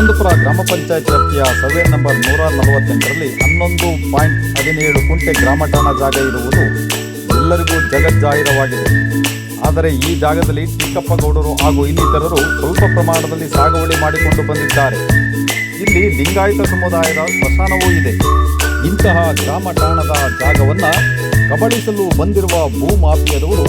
ಆನಂದಪುರ ಗ್ರಾಮ ಪಂಚಾಯತ್ ವ್ಯಾಪ್ತಿಯ survey number 148ರಲ್ಲಿ 11.17 ಕುಂಟೆ ಗ್ರಾಮ ಠಾಣಾ ಜಾಗ ಇರುವುದು ಎಲ್ಲರಿಗೂ ಜಗಜ್ಜಾಹಿರವಾಗಿದೆ. ಆದರೆ ಈ ಜಾಗದಲ್ಲಿ ಟಿಕ್ಕಪ್ಪಗೌಡರು ಹಾಗೂ ಇನ್ನಿತರರು ಸ್ವಲ್ಪ ಪ್ರಮಾಣದಲ್ಲಿ ಸಾಗುವಳಿ ಮಾಡಿಕೊಂಡು ಬಂದಿದ್ದಾರೆ. ಇಲ್ಲಿ ಲಿಂಗಾಯತ ಸಮುದಾಯದ ಸ್ಮಶಾನವೂ ಇದೆ. ಇಂತಹ ಗ್ರಾಮ ಠಾಣದ ಜಾಗವನ್ನು ಕಬಳಿಸಲು ಬಂದಿರುವ ಭೂಮಾಫಿಯದವರು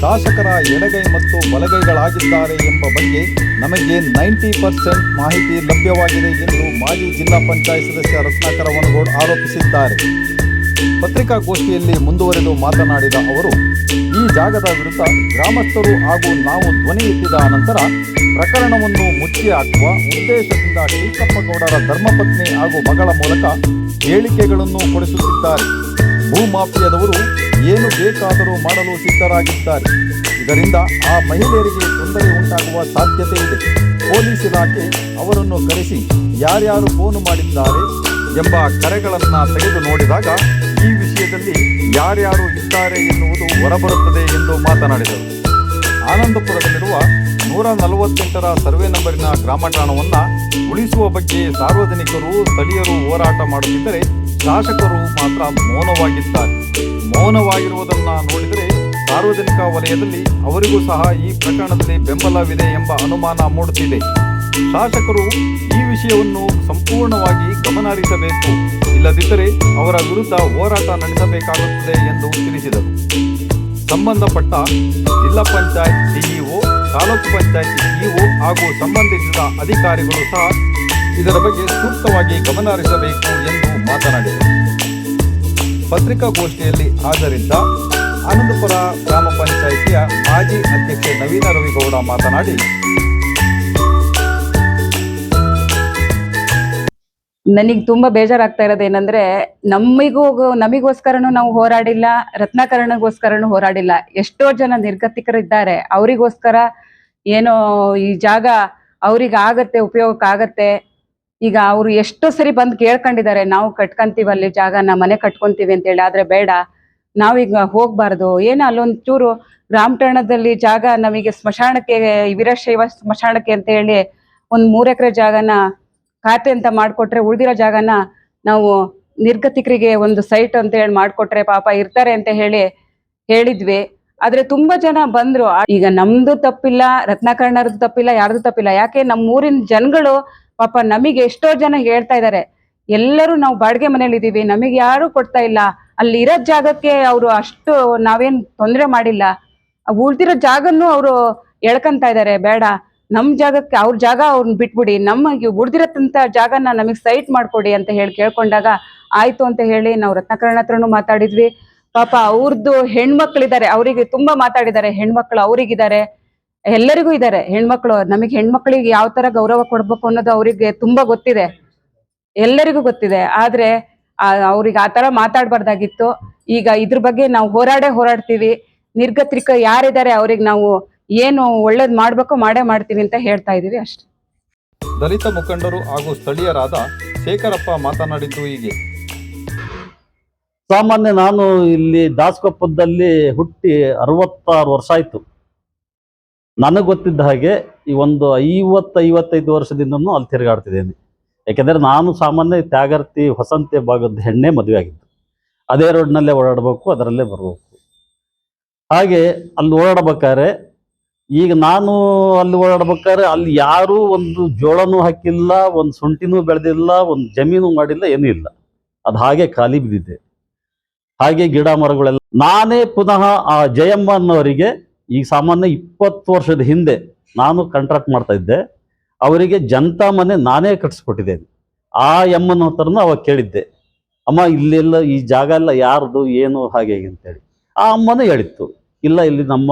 ಶಾಸಕರ ಎಡಗೈ ಮತ್ತು ಬಲಗೈಗಳಾಗಿದ್ದಾರೆ ಎಂಬ ಬಗ್ಗೆ ನಮಗೆ 90% ಮಾಹಿತಿ ಲಭ್ಯವಾಗಿದೆ ಎಂದು ಮಾಜಿ ಜಿಲ್ಲಾ ಪಂಚಾಯತ್ ಸದಸ್ಯ ರತ್ನಾಕರ ವನಗೋಡ್ ಆರೋಪಿಸಿದ್ದಾರೆ. ಪತ್ರಿಕಾಗೋಷ್ಠಿಯಲ್ಲಿ ಮುಂದುವರೆದು ಮಾತನಾಡಿದ ಅವರು, ಈ ಜಾಗದ ವಿರುದ್ಧ ಗ್ರಾಮಸ್ಥರು ಹಾಗೂ ನಾವು ಧ್ವನಿ ಎತ್ತಿದ ನಂತರ ಪ್ರಕರಣವನ್ನು ಮುಚ್ಚಿ ಹಾಕುವ ಉದ್ದೇಶದಿಂದ ಟಿಕ್ಕಪ್ಪಗೌಡರ ಧರ್ಮಪತ್ನಿ ಹಾಗೂ ಮಗಳ ಮೂಲಕ ಹೇಳಿಕೆಗಳನ್ನು ಕೊಡಿಸುತ್ತಿದ್ದಾರೆ. ಭೂಮಾಫಿಯಾದವರು ಏನು ಬೇಕಾದರೂ ಮಾಡಲು ಸಿದ್ಧರಾಗಿದ್ದಾರೆ. ಇದರಿಂದ ಆ ಮಹಿಳೆಯರಿಗೆ ತೊಂದರೆ ಉಂಟಾಗುವ ಸಾಧ್ಯತೆ ಇದೆ. ಪೊಲೀಸ್ ಇಲಾಖೆ ಅವರನ್ನು ಕರೆಸಿ ಯಾರ್ಯಾರು ಫೋನ್ ಮಾಡಿದ್ದಾರೆ ಎಂಬ ಕರೆಗಳನ್ನು ತೆಗೆದು ನೋಡಿದಾಗ ಈ ವಿಷಯದಲ್ಲಿ ಯಾರ್ಯಾರು ಇದ್ದಾರೆ ಎನ್ನುವುದು ಹೊರಬರುತ್ತದೆ ಎಂದು ಮಾತನಾಡಿದರು. ಆನಂದಪುರದಲ್ಲಿರುವ 148ರ ಸರ್ವೆ ನಂಬರಿನ ಗ್ರಾಮ ಠಾಣವನ್ನು ಉಳಿಸುವ ಬಗ್ಗೆ ಸಾರ್ವಜನಿಕರು ಸ್ಥಳೀಯರು ಹೋರಾಟ ಮಾಡುತ್ತಿದ್ದರೆ ಶಾಸಕರು ಮಾತ್ರ ಮೌನವಾಗಿದ್ದಾರೆ. ಮೌನವಾಗಿರುವುದನ್ನು ನೋಡಿದರೆ ಸಾರ್ವಜನಿಕ ವಲಯದಲ್ಲಿ ಅವರಿಗೂ ಸಹ ಈ ಪ್ರಕರಣದಲ್ಲಿ ಬೆಂಬಲವಿದೆ ಎಂಬ ಅನುಮಾನ ಮೂಡುತ್ತಿದೆ. ಶಾಸಕರು ಈ ವಿಷಯವನ್ನು ಸಂಪೂರ್ಣವಾಗಿ ಗಮನಹರಿಸಬೇಕು, ಇಲ್ಲದಿದ್ದರೆ ಅವರ ವಿರುದ್ಧ ಹೋರಾಟ ನಡೆಸಬೇಕಾಗುತ್ತದೆ ಎಂದು ತಿಳಿಸಿದರು. ಸಂಬಂಧಪಟ್ಟ ಜಿಲ್ಲಾ ಪಂಚಾಯತ್ ಸಿಇಒ, ತಾಲೂಕು ಪಂಚಾಯತ್ ಇಒ ಹಾಗೂ ಸಂಬಂಧಿಸಿದ ಅಧಿಕಾರಿಗಳು ಸಹ ಇದರ ಬಗ್ಗೆ ಸೂಕ್ತವಾಗಿ ಗಮನಹರಿಸಬೇಕು ಎಂದು ಮಾತನಾಡಿದರು. ಪತ್ರಿಕಾಗೋಷ್ಠಿಯಲ್ಲಿ ಹಾಜರಿದ್ದ ಆನಂದಪುರ ಗ್ರಾಮ ಪಂಚಾಯಿತಿಯ ಮಾಜಿ ಅಧ್ಯಕ್ಷೆ ನವೀನ ರವಿಗೌಡ ಮಾತನಾಡಿ, ನನಗೆ ತುಂಬಾ ಬೇಜಾರಾಗ್ತಾ ಇರೋದೇನೆಂದ್ರೆ, ನಮಿಗೋಸ್ಕರನೂ ನಾವು ಹೋರಾಡಿಲ್ಲ, ರತ್ನಾಕರನಿಗೋಸ್ಕರನೂ ಹೋರಾಡಿಲ್ಲ. ಎಷ್ಟೋ ಜನ ನಿರ್ಗತಿಕರಿದ್ದಾರೆ, ಅವರಿಗೋಸ್ಕರ ಏನೋ ಈ ಜಾಗ ಅವ್ರಿಗೆ ಆಗತ್ತೆ, ಉಪಯೋಗಕ್ಕಾಗತ್ತೆ. ಈಗ ಅವರು ಎಷ್ಟೋ ಸರಿ ಬಂದು ಕೇಳ್ಕೊಂಡಿದ್ದಾರೆ, ನಾವು ಕಟ್ಕೊಂತೀವಿ ಅಲ್ಲಿ ಜಾಗನ, ಮನೆ ಕಟ್ಕೊಂತೀವಿ ಅಂತೇಳಿ. ಆದ್ರೆ ಬೇಡ, ನಾವೀಗ ಹೋಗ್ಬಾರ್ದು. ಏನೋ ಅಲ್ಲೊಂಚೂರು ಗ್ರಾಮ ಠಾಣದಲ್ಲಿ ಜಾಗ ನಮಗೆ ಸ್ಮಶಾನಕ್ಕೆ, ವೀರಶೈವ ಸ್ಮಶಾನಕ್ಕೆ ಅಂತ ಹೇಳಿ ಒಂದು 3 ಎಕರೆ ಜಾಗನ ಖಾತೆ ಅಂತ ಮಾಡಿಕೊಟ್ರೆ, ಉಳಿದಿರೋ ಜಾಗನ ನಾವು ನಿರ್ಗತಿಕರಿಗೆ ಒಂದು ಸೈಟ್ ಅಂತ ಹೇಳಿ ಮಾಡಿಕೊಟ್ರೆ ಪಾಪ ಇರ್ತಾರೆ ಅಂತ ಹೇಳಿದ್ವಿ. ಆದ್ರೆ ತುಂಬಾ ಜನ ಬಂದ್ರು. ಈಗ ನಮ್ದು ತಪ್ಪಿಲ್ಲ, ರತ್ನಾಕರ್ಣರದ್ದು ತಪ್ಪಿಲ್ಲ, ಯಾರ್ದು ತಪ್ಪಿಲ್ಲ. ಯಾಕೆ ನಮ್ಮೂರಿನ ಜನಗಳು ಪಾಪ ನಮಗೆ ಎಷ್ಟೋ ಜನ ಹೇಳ್ತಾ ಇದ್ದಾರೆ, ಎಲ್ಲರೂ ನಾವು ಬಾಡಿಗೆ ಮನೇಲಿ ಇದೀವಿ, ನಮಗೆ ಯಾರು ಕೊಡ್ತಾ ಇಲ್ಲ, ಅಲ್ಲಿ ಇರೋ ಜಾಗಕ್ಕೆ ಅವರು ಅಷ್ಟು ನಾವೇನ್ ತೊಂದರೆ ಮಾಡಿಲ್ಲ, ಉಳ್ದಿರೋ ಜಾಗನ್ನು ಅವರು ಎಳ್ಕೊಂತ ಇದ್ದಾರೆ. ಬೇಡ, ನಮ್ ಜಾಗಕ್ಕೆ ಅವ್ರ ಜಾಗ ಅವ್ರನ್ನ ಬಿಟ್ಬಿಡಿ, ನಮಗೆ ಉಳ್ದಿರತ್ತಂತ ಜಾಗನ ನಮಗೆ ಸೈಟ್ ಮಾಡ್ಕೊಡಿ ಅಂತ ಹೇಳಿ ಕೇಳ್ಕೊಂಡಾಗ ಆಯ್ತು ಅಂತ ಹೇಳಿ ನಾವು ರತ್ನಾಕರಣ ಹತ್ರನೂ ಮಾತಾಡಿದ್ವಿ. ಪಾಪ ಅವ್ರದ್ದು ಹೆಣ್ಮಕ್ಳಿದ್ದಾರೆ, ಅವರಿಗೆ ತುಂಬಾ ಮಾತಾಡಿದ್ದಾರೆ. ಹೆಣ್ಮಕ್ಳು ಅವ್ರಿಗಿದ್ದಾರೆ, ಎಲ್ಲರಿಗೂ ಇದ್ದಾರೆ ಹೆಣ್ಮಕ್ಳು. ನಮಗೆ ಹೆಣ್ಮಕ್ಳಿಗೆ ಯಾವ ತರ ಗೌರವ ಕೊಡ್ಬೇಕು ಅನ್ನೋದು ಅವರಿಗೆ ತುಂಬಾ ಗೊತ್ತಿದೆ, ಎಲ್ಲರಿಗೂ ಗೊತ್ತಿದೆ. ಆದ್ರೆ ಅವ್ರಿಗೆ ಆ ತರ ಮಾತಾಡ್ಬಾರ್ದಾಗಿತ್ತು. ಈಗ ಇದ್ರ ಬಗ್ಗೆ ನಾವು ಹೋರಾಡ್ತೀವಿ. ನಿರ್ಗತಿಕ ಯಾರಿದ್ದಾರೆ ಅವ್ರಿಗೆ ನಾವು ಏನು ಒಳ್ಳೇದ್ ಮಾಡ್ಬೇಕೋ ಮಾಡ್ತೀವಿ ಅಂತ ಹೇಳ್ತಾ ಇದೀವಿ ಅಷ್ಟೇ. ದಲಿತ ಮುಖಂಡರು ಹಾಗೂ ಸ್ಥಳೀಯರಾದ ಶೇಖರಪ್ಪ ಮಾತನಾಡಿದ್ದು ಹೀಗೆ. ಸಾಮಾನ್ಯ ನಾನು ಇಲ್ಲಿ ದಾಸಕೊಪ್ಪದಲ್ಲಿ ಹುಟ್ಟಿ 66 ವರ್ಷ ಆಯ್ತು. ನನಗೆ ಗೊತ್ತಿದ್ದ ಹಾಗೆ ಈ ಒಂದು 50-55 ವರ್ಷದಿಂದನೂ ಅಲ್ಲಿ ತಿರುಗಾಡ್ತಿದ್ದೇನೆ. ಯಾಕೆಂದರೆ ನಾನು ಸಾಮಾನ್ಯ ತ್ಯಾಗರ್ತಿ ಹೊಸಂತೆ ಭಾಗದ ಹೆಣ್ಣೆ ಮದುವೆ ಆಗಿದ್ದು. ಅದೇ ರೋಡ್ನಲ್ಲೇ ಓಡಾಡಬೇಕು, ಅದರಲ್ಲೇ ಬರಬೇಕು. ಹಾಗೆ ಅಲ್ಲಿ ಓಡಾಡ್ಬೇಕಾದ್ರೆ, ಈಗ ನಾನು ಅಲ್ಲಿ ಓಡಾಡ್ಬೇಕಾದ್ರೆ ಅಲ್ಲಿ ಯಾರೂ ಒಂದು ಜೋಳನೂ ಹಾಕಿಲ್ಲ, ಒಂದು ಶುಂಠಿನೂ ಬೆಳೆದಿಲ್ಲ, ಒಂದು ಜಮೀನು ಮಾಡಿಲ್ಲ, ಏನೂ ಇಲ್ಲ. ಅದು ಹಾಗೆ ಖಾಲಿ ಬಿದ್ದಿದೆ. ಹಾಗೆ ಗಿಡ ಮರಗಳೆಲ್ಲ. ನಾನೇ ಪುನಃ ಆ ಜಯಮ್ಮ ಅನ್ನೋರಿಗೆ ಈಗ ಸಾಮಾನ್ಯ 20 ವರ್ಷದ ಹಿಂದೆ ನಾನು ಕಾಂಟ್ರಾಕ್ಟ್ ಮಾಡ್ತಾ ಇದ್ದೆ. ಅವರಿಗೆ ಜನತಾ ಮನೆ ನಾನೇ ಕಟ್ಸ್ಕೊಟ್ಟಿದ್ದೇನೆ. ಆ ಎಮ್ಮನ ಹತ್ರನೂ ಅವಾಗ ಕೇಳಿದ್ದೆ, ಅಮ್ಮ ಇಲ್ಲೆಲ್ಲ ಈ ಜಾಗ ಎಲ್ಲ ಯಾರ್ದು ಏನು ಹಾಗೆ ಹೇಗೆ ಅಂತೇಳಿ. ಆ ಅಮ್ಮನೂ ಹೇಳಿತ್ತು, ಇಲ್ಲ ಇಲ್ಲಿ ನಮ್ಮ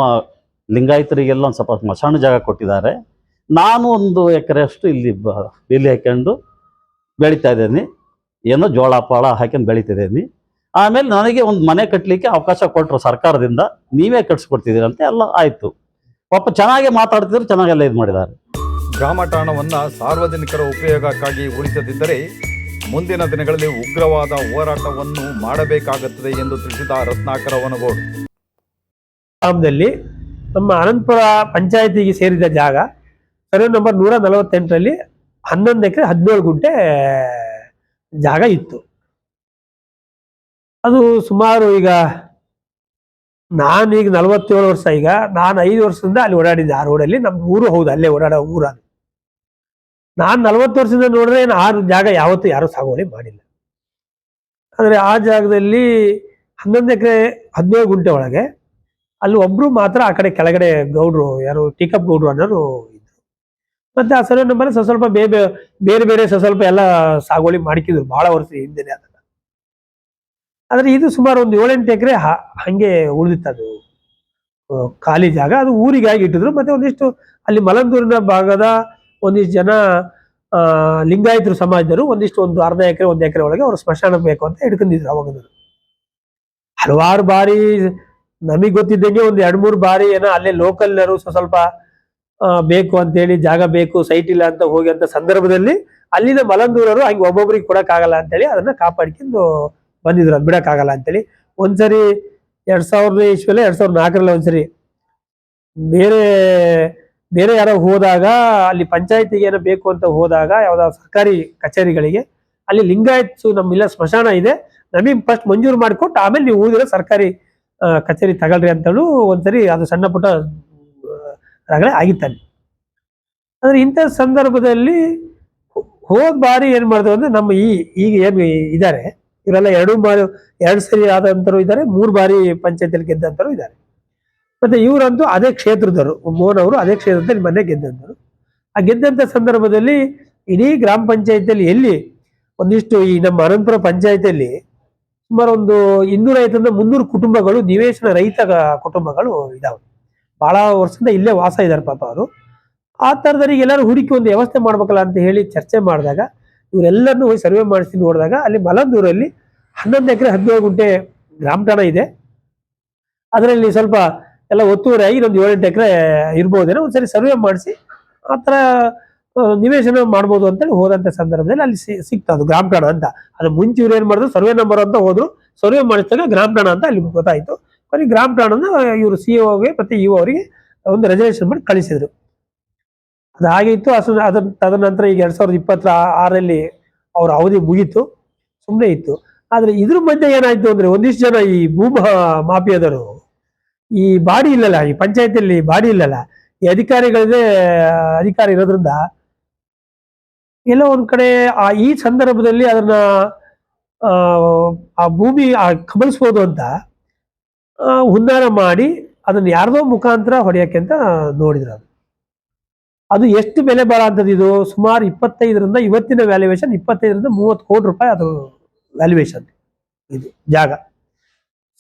ಲಿಂಗಾಯತರಿಗೆಲ್ಲ ಒಂದು ಸ್ವಲ್ಪ ಸ್ಮಶಾನ ಜಾಗ ಕೊಟ್ಟಿದ್ದಾರೆ, ನಾನು 1 ಎಕರೆಯಷ್ಟು ಇಲ್ಲಿ ಬೇಲಿ ಹಾಕೊಂಡು ಬೆಳೀತಾ ಇದ್ದೇನೆ, ಏನೋ ಜೋಳ ಪಾಳ ಹಾಕೊಂಡು ಬೆಳೀತಿದ್ದೇನೆ. ಆಮೇಲೆ ನನಗೆ ಒಂದು ಮನೆ ಕಟ್ಟಲಿಕ್ಕೆ ಅವಕಾಶ ಕೊಟ್ಟರು ಸರ್ಕಾರದಿಂದ, ನೀವೇ ಕಟ್ಸ್ಕೊಡ್ತಿದ್ದೀರ ಅಂತ ಎಲ್ಲ ಆಯಿತು. ಪಾಪ ಚೆನ್ನಾಗೆ ಮಾತಾಡ್ತಿದ್ರು, ಚೆನ್ನಾಗೆಲ್ಲ ಇದು ಮಾಡಿದ್ದಾರೆ. ಗ್ರಾಮ ಠಾಣವನ್ನು ಸಾರ್ವಜನಿಕರ ಉಪಯೋಗಕ್ಕಾಗಿ ಉಳಿಸದಿದ್ದರೆ ಮುಂದಿನ ದಿನಗಳಲ್ಲಿ ಉಗ್ರವಾದ ಹೋರಾಟವನ್ನು ಮಾಡಬೇಕಾಗುತ್ತದೆ ಎಂದು ತಿಳಿಸಿದ ರತ್ನಾಕರ ವನಗೋಡ್. ಗ್ರಾಮದಲ್ಲಿ ನಮ್ಮ ಆನಂದಪುರ ಪಂಚಾಯಿತಿಗೆ ಸೇರಿದ ಜಾಗ ಸರ್ವೆ ನಂಬರ್ 148ರಲ್ಲಿ 11 ಎಕರೆ 17 ಗುಂಟೆ ಜಾಗ ಇತ್ತು. ಅದು ಸುಮಾರು ಈಗ ನಾನೀಗ 47 ವರ್ಷ, ಈಗ ನಾನು 5 ವರ್ಷದಿಂದ ಅಲ್ಲಿ ಓಡಾಡಿದ್ದೆ ಆ ರೋಡಲ್ಲಿ. ನಮ್ದು ಊರು ಹೌದು, ಅಲ್ಲೇ ಓಡಾಡೋ ಊರ. ನಾನು 40 ವರ್ಷದಿಂದ ನೋಡಿದ್ರೆ ಆ ಜಾಗ ಯಾವತ್ತೂ ಯಾರು ಸಾಗುವಳಿ ಮಾಡಿಲ್ಲ. ಆದರೆ ಆ ಜಾಗದಲ್ಲಿ 11 ಎಕರೆ 17 ಗುಂಟೆ ಒಳಗೆ ಅಲ್ಲಿ ಒಬ್ರು ಮಾತ್ರ ಆ ಕಡೆ ಕೆಳಗಡೆ ಗೌಡ್ರು, ಯಾರು ಟೀಕಪ್ ಗೌಡ್ರು ಅನ್ನೋರು ಇದ್ರು. ಮತ್ತೆ ಆ ಸರ್ವೆ ನಂಬರ್ ಸ್ವಲ್ಪ ಬೇರೆ ಬೇರೆ ಸ್ವಲ್ಪ ಎಲ್ಲ ಸಾಗುವಳಿ ಮಾಡ್ಕಿದ್ರು ಬಹಳ ವರ್ಷ ಹಿಂದೆನೆ ಅದನ್ನ. ಆದ್ರೆ ಇದು ಸುಮಾರು ಒಂದು 7-8 ಎಕರೆ ಹಂಗೆ ಉಳಿದಿತ್ತು. ಅದು ಖಾಲಿ ಜಾಗ, ಅದು ಊರಿಗಾಗಿ ಇಟ್ಟಿದ್ರು. ಮತ್ತೆ ಒಂದಿಷ್ಟು ಅಲ್ಲಿ ಮಲಂದೂರಿನ ಭಾಗದ ಒಂದಿಷ್ಟು ಜನ ಲಿಂಗಾಯತರು ಸಮಾಜದವರು ಒಂದಿಷ್ಟು ಒಂದು ಅರ್ಧ ಎಕರೆ 1 ಎಕರೆ ಒಳಗೆ ಅವ್ರು ಸ್ಮಶಾನ ಬೇಕು ಅಂತ ಹಿಡ್ಕೊಂಡಿದ್ರು. ಅವಾಗ ಹಲವಾರು ಬಾರಿ ನಮಗ್ ಗೊತ್ತಿದ್ದಂಗೆ ಒಂದು 2-3 ಬಾರಿ ಏನೋ ಅಲ್ಲೇ ಲೋಕಲ್ನರು ಸ್ವಲ್ಪ ಬೇಕು ಅಂತೇಳಿ, ಜಾಗ ಬೇಕು, ಸೈಟ್ ಇಲ್ಲ ಅಂತ ಹೋಗಿ ಅಂತ ಸಂದರ್ಭದಲ್ಲಿ ಅಲ್ಲಿನ ಮಲಂದೂರರು ಹಂಗೆ ಒಬ್ಬೊಬ್ರಿಗೆ ಕೊಡಕ್ಕಾಗಲ್ಲ ಅಂತೇಳಿ ಅದನ್ನ ಕಾಪಾಡ್ಕೊಂಡು ಬಂದಿದ್ರು. ಅದು ಬಿಡಕ್ಕಾಗಲ್ಲ ಅಂತೇಳಿ ಒಂದ್ಸರಿ 2000 ಇಸ್ವಿಯಲ್ಲಿ 2004ರಲ್ಲಿ ಒಂದ್ಸರಿ ಬೇರೆ ಯಾರೋ ಹೋದಾಗ ಅಲ್ಲಿ ಪಂಚಾಯತಿಗೆ ಏನೋ ಬೇಕು ಅಂತ ಹೋದಾಗ ಯಾವ್ದಾದ್ರು ಸರ್ಕಾರಿ ಕಚೇರಿಗಳಿಗೆ ಅಲ್ಲಿ ಲಿಂಗಾಯತ್ ನಮ್ಮಿಲ್ಲ ಸ್ಮಶಾನ ಇದೆ, ನಮಗೆ ಫಸ್ಟ್ ಮಂಜೂರು ಮಾಡಿಕೊಟ್ಟು ಆಮೇಲೆ ನೀವು ಊದಿರೋ ಸರ್ಕಾರಿ ಕಚೇರಿ ತಗೊಳ್ರಿ ಅಂತೇಳು ಒಂದ್ಸರಿ ಅದು ಸಣ್ಣ ಪುಟ್ಟ ರಗಳೆ ಆಗಿತ್ತಲ್ಲಿ. ಆದ್ರೆ ಇಂಥ ಸಂದರ್ಭದಲ್ಲಿ ಹೋದ ಬಾರಿ ಏನ್ ಮಾಡಿದ್ರು ಅಂದ್ರೆ ನಮ್ಮ ಈಗ ಏನು ಇದ್ದಾರೆ ಇವರೆಲ್ಲ 2 ಸರಿ ಆದಂತರು ಇದ್ದಾರೆ, 3 ಬಾರಿ ಪಂಚಾಯತಿಯಲ್ಲಿ ಗೆದ್ದಂತರು ಇದ್ದಾರೆ. ಮತ್ತೆ ಇವರಂತೂ ಅದೇ ಕ್ಷೇತ್ರದವರು, ಮೋಹನ್ ಅವರು ಅದೇ ಕ್ಷೇತ್ರದಲ್ಲಿ ಮೊನ್ನೆ ಗೆದ್ದಂತರು. ಆ ಗೆದ್ದಂತ ಸಂದರ್ಭದಲ್ಲಿ ಇಡೀ ಗ್ರಾಮ ಪಂಚಾಯತಿಯಲ್ಲಿ ಎಲ್ಲಿ ಒಂದಿಷ್ಟು ಈ ನಮ್ಮ ಅನಂತಪುರ ಪಂಚಾಯತಿಯಲ್ಲಿ ಸುಮಾರು ಒಂದು 250-300 ಕುಟುಂಬಗಳು ನಿವೇಶನ ರಹಿತ ಕುಟುಂಬಗಳು ಇದಾವೆ. ಬಹಳ ವರ್ಷದಿಂದ ಇಲ್ಲೇ ವಾಸ ಇದ್ದಾರೆ ಪಾಪ ಅವರು. ಆ ಥರದವರಿಗೆ ಎಲ್ಲರೂ ಹುಡುಕಿ ಒಂದು ವ್ಯವಸ್ಥೆ ಮಾಡ್ಬೇಕಲ್ಲ ಅಂತ ಹೇಳಿ ಚರ್ಚೆ ಮಾಡಿದಾಗ ಇವರೆಲ್ಲರನ್ನೂ ಹೋಗಿ ಸರ್ವೆ ಮಾಡಿಸಿ ನೋಡಿದಾಗ ಅಲ್ಲಿ ಮಲಂದೂರಲ್ಲಿ 11 ಎಕರೆ 17 ಗುಂಟೆ ಗ್ರಾಮ ಠಾಣ ಇದೆ. ಅದರಲ್ಲಿ ಸ್ವಲ್ಪ ಎಲ್ಲ ಒತ್ತುವರಿ ಆಗಿ ಒಂದು 7-8 ಎಕರೆ ಇರ್ಬೋದೇನೋ. ಒಂದ್ಸರಿ ಸರ್ವೆ ಮಾಡಿಸಿ ಆ ಥರ ನಿವೇಶನ ಮಾಡ್ಬೋದು ಅಂತೇಳಿ ಹೋದಂಥ ಸಂದರ್ಭದಲ್ಲಿ ಅಲ್ಲಿ ಸಿಕ್ತು ಅದು ಗ್ರಾಮ ಠಾಣ ಅಂತ. ಅದು ಮುಂಚೆ ಇವ್ರು ಏನು ಮಾಡಿದ್ರು, ಸರ್ವೆ ನಂಬರ್ ಅಂತ ಹೋದ್ರು, ಸರ್ವೆ ಮಾಡಿಸಿದಾಗ ಗ್ರಾಮ ಠಾಣ ಅಂತ ಅಲ್ಲಿ ಗೊತ್ತಾಯಿತು. ಬರೀ ಗ್ರಾಮ ಠಾಣನ ಇವರು CO ಮತ್ತೆ ಇಒ ಅವರಿಗೆ ಒಂದು ರೆಸಲ್ಯೂಷನ್ ಮಾಡಿ ಕಳಿಸಿದ್ರು. ಅದು ಹಾಗಿತ್ತು. ತದನಂತರ ಈಗ 2026ರಲ್ಲಿ ಅವ್ರ ಅವಧಿ ಮುಗೀತು, ಸುಮ್ಮನೆ ಇತ್ತು. ಆದ್ರೆ ಇದ್ರ ಮಧ್ಯೆ ಏನಾಯ್ತು ಅಂದ್ರೆ ಒಂದಿಷ್ಟು ಜನ ಈ ಮಾಫಿಯಾದವರು ಈ ಬಾಡಿ ಇಲ್ಲಲ್ಲ, ಈ ಪಂಚಾಯತಿಯಲ್ಲಿ ಬಾಡಿ ಇಲ್ಲಲ್ಲ, ಈ ಅಧಿಕಾರಿಗಳದೇ ಅಧಿಕಾರ ಇರೋದ್ರಿಂದ ಎಲ್ಲೋ ಒಂದ್ ಕಡೆ ಈ ಸಂದರ್ಭದಲ್ಲಿ ಅದನ್ನ ಆ ಭೂಮಿ ಕಬಳಿಸ್ಬೋದು ಅಂತ ಹುನ್ನಾರ ಮಾಡಿ ಅದನ್ನ ಯಾರ್ದೋ ಮುಖಾಂತರ ಹೊಡೆಯಕ್ಕೆ ಅಂತ ನೋಡಿದ್ರು. ಅದು ಎಷ್ಟು ಬೆಲೆ ಬಾಳಂತದ್ದು, ಇದು ಸುಮಾರು 25ರಿಂದ ಇವತ್ತಿನ ವ್ಯಾಲ್ಯೂಯೇಷನ್ 25-30 ಕೋಟಿ ರೂಪಾಯಿ ಅದು ವ್ಯಾಲ್ಯೂಯೇಷನ್. ಇದು ಜಾಗ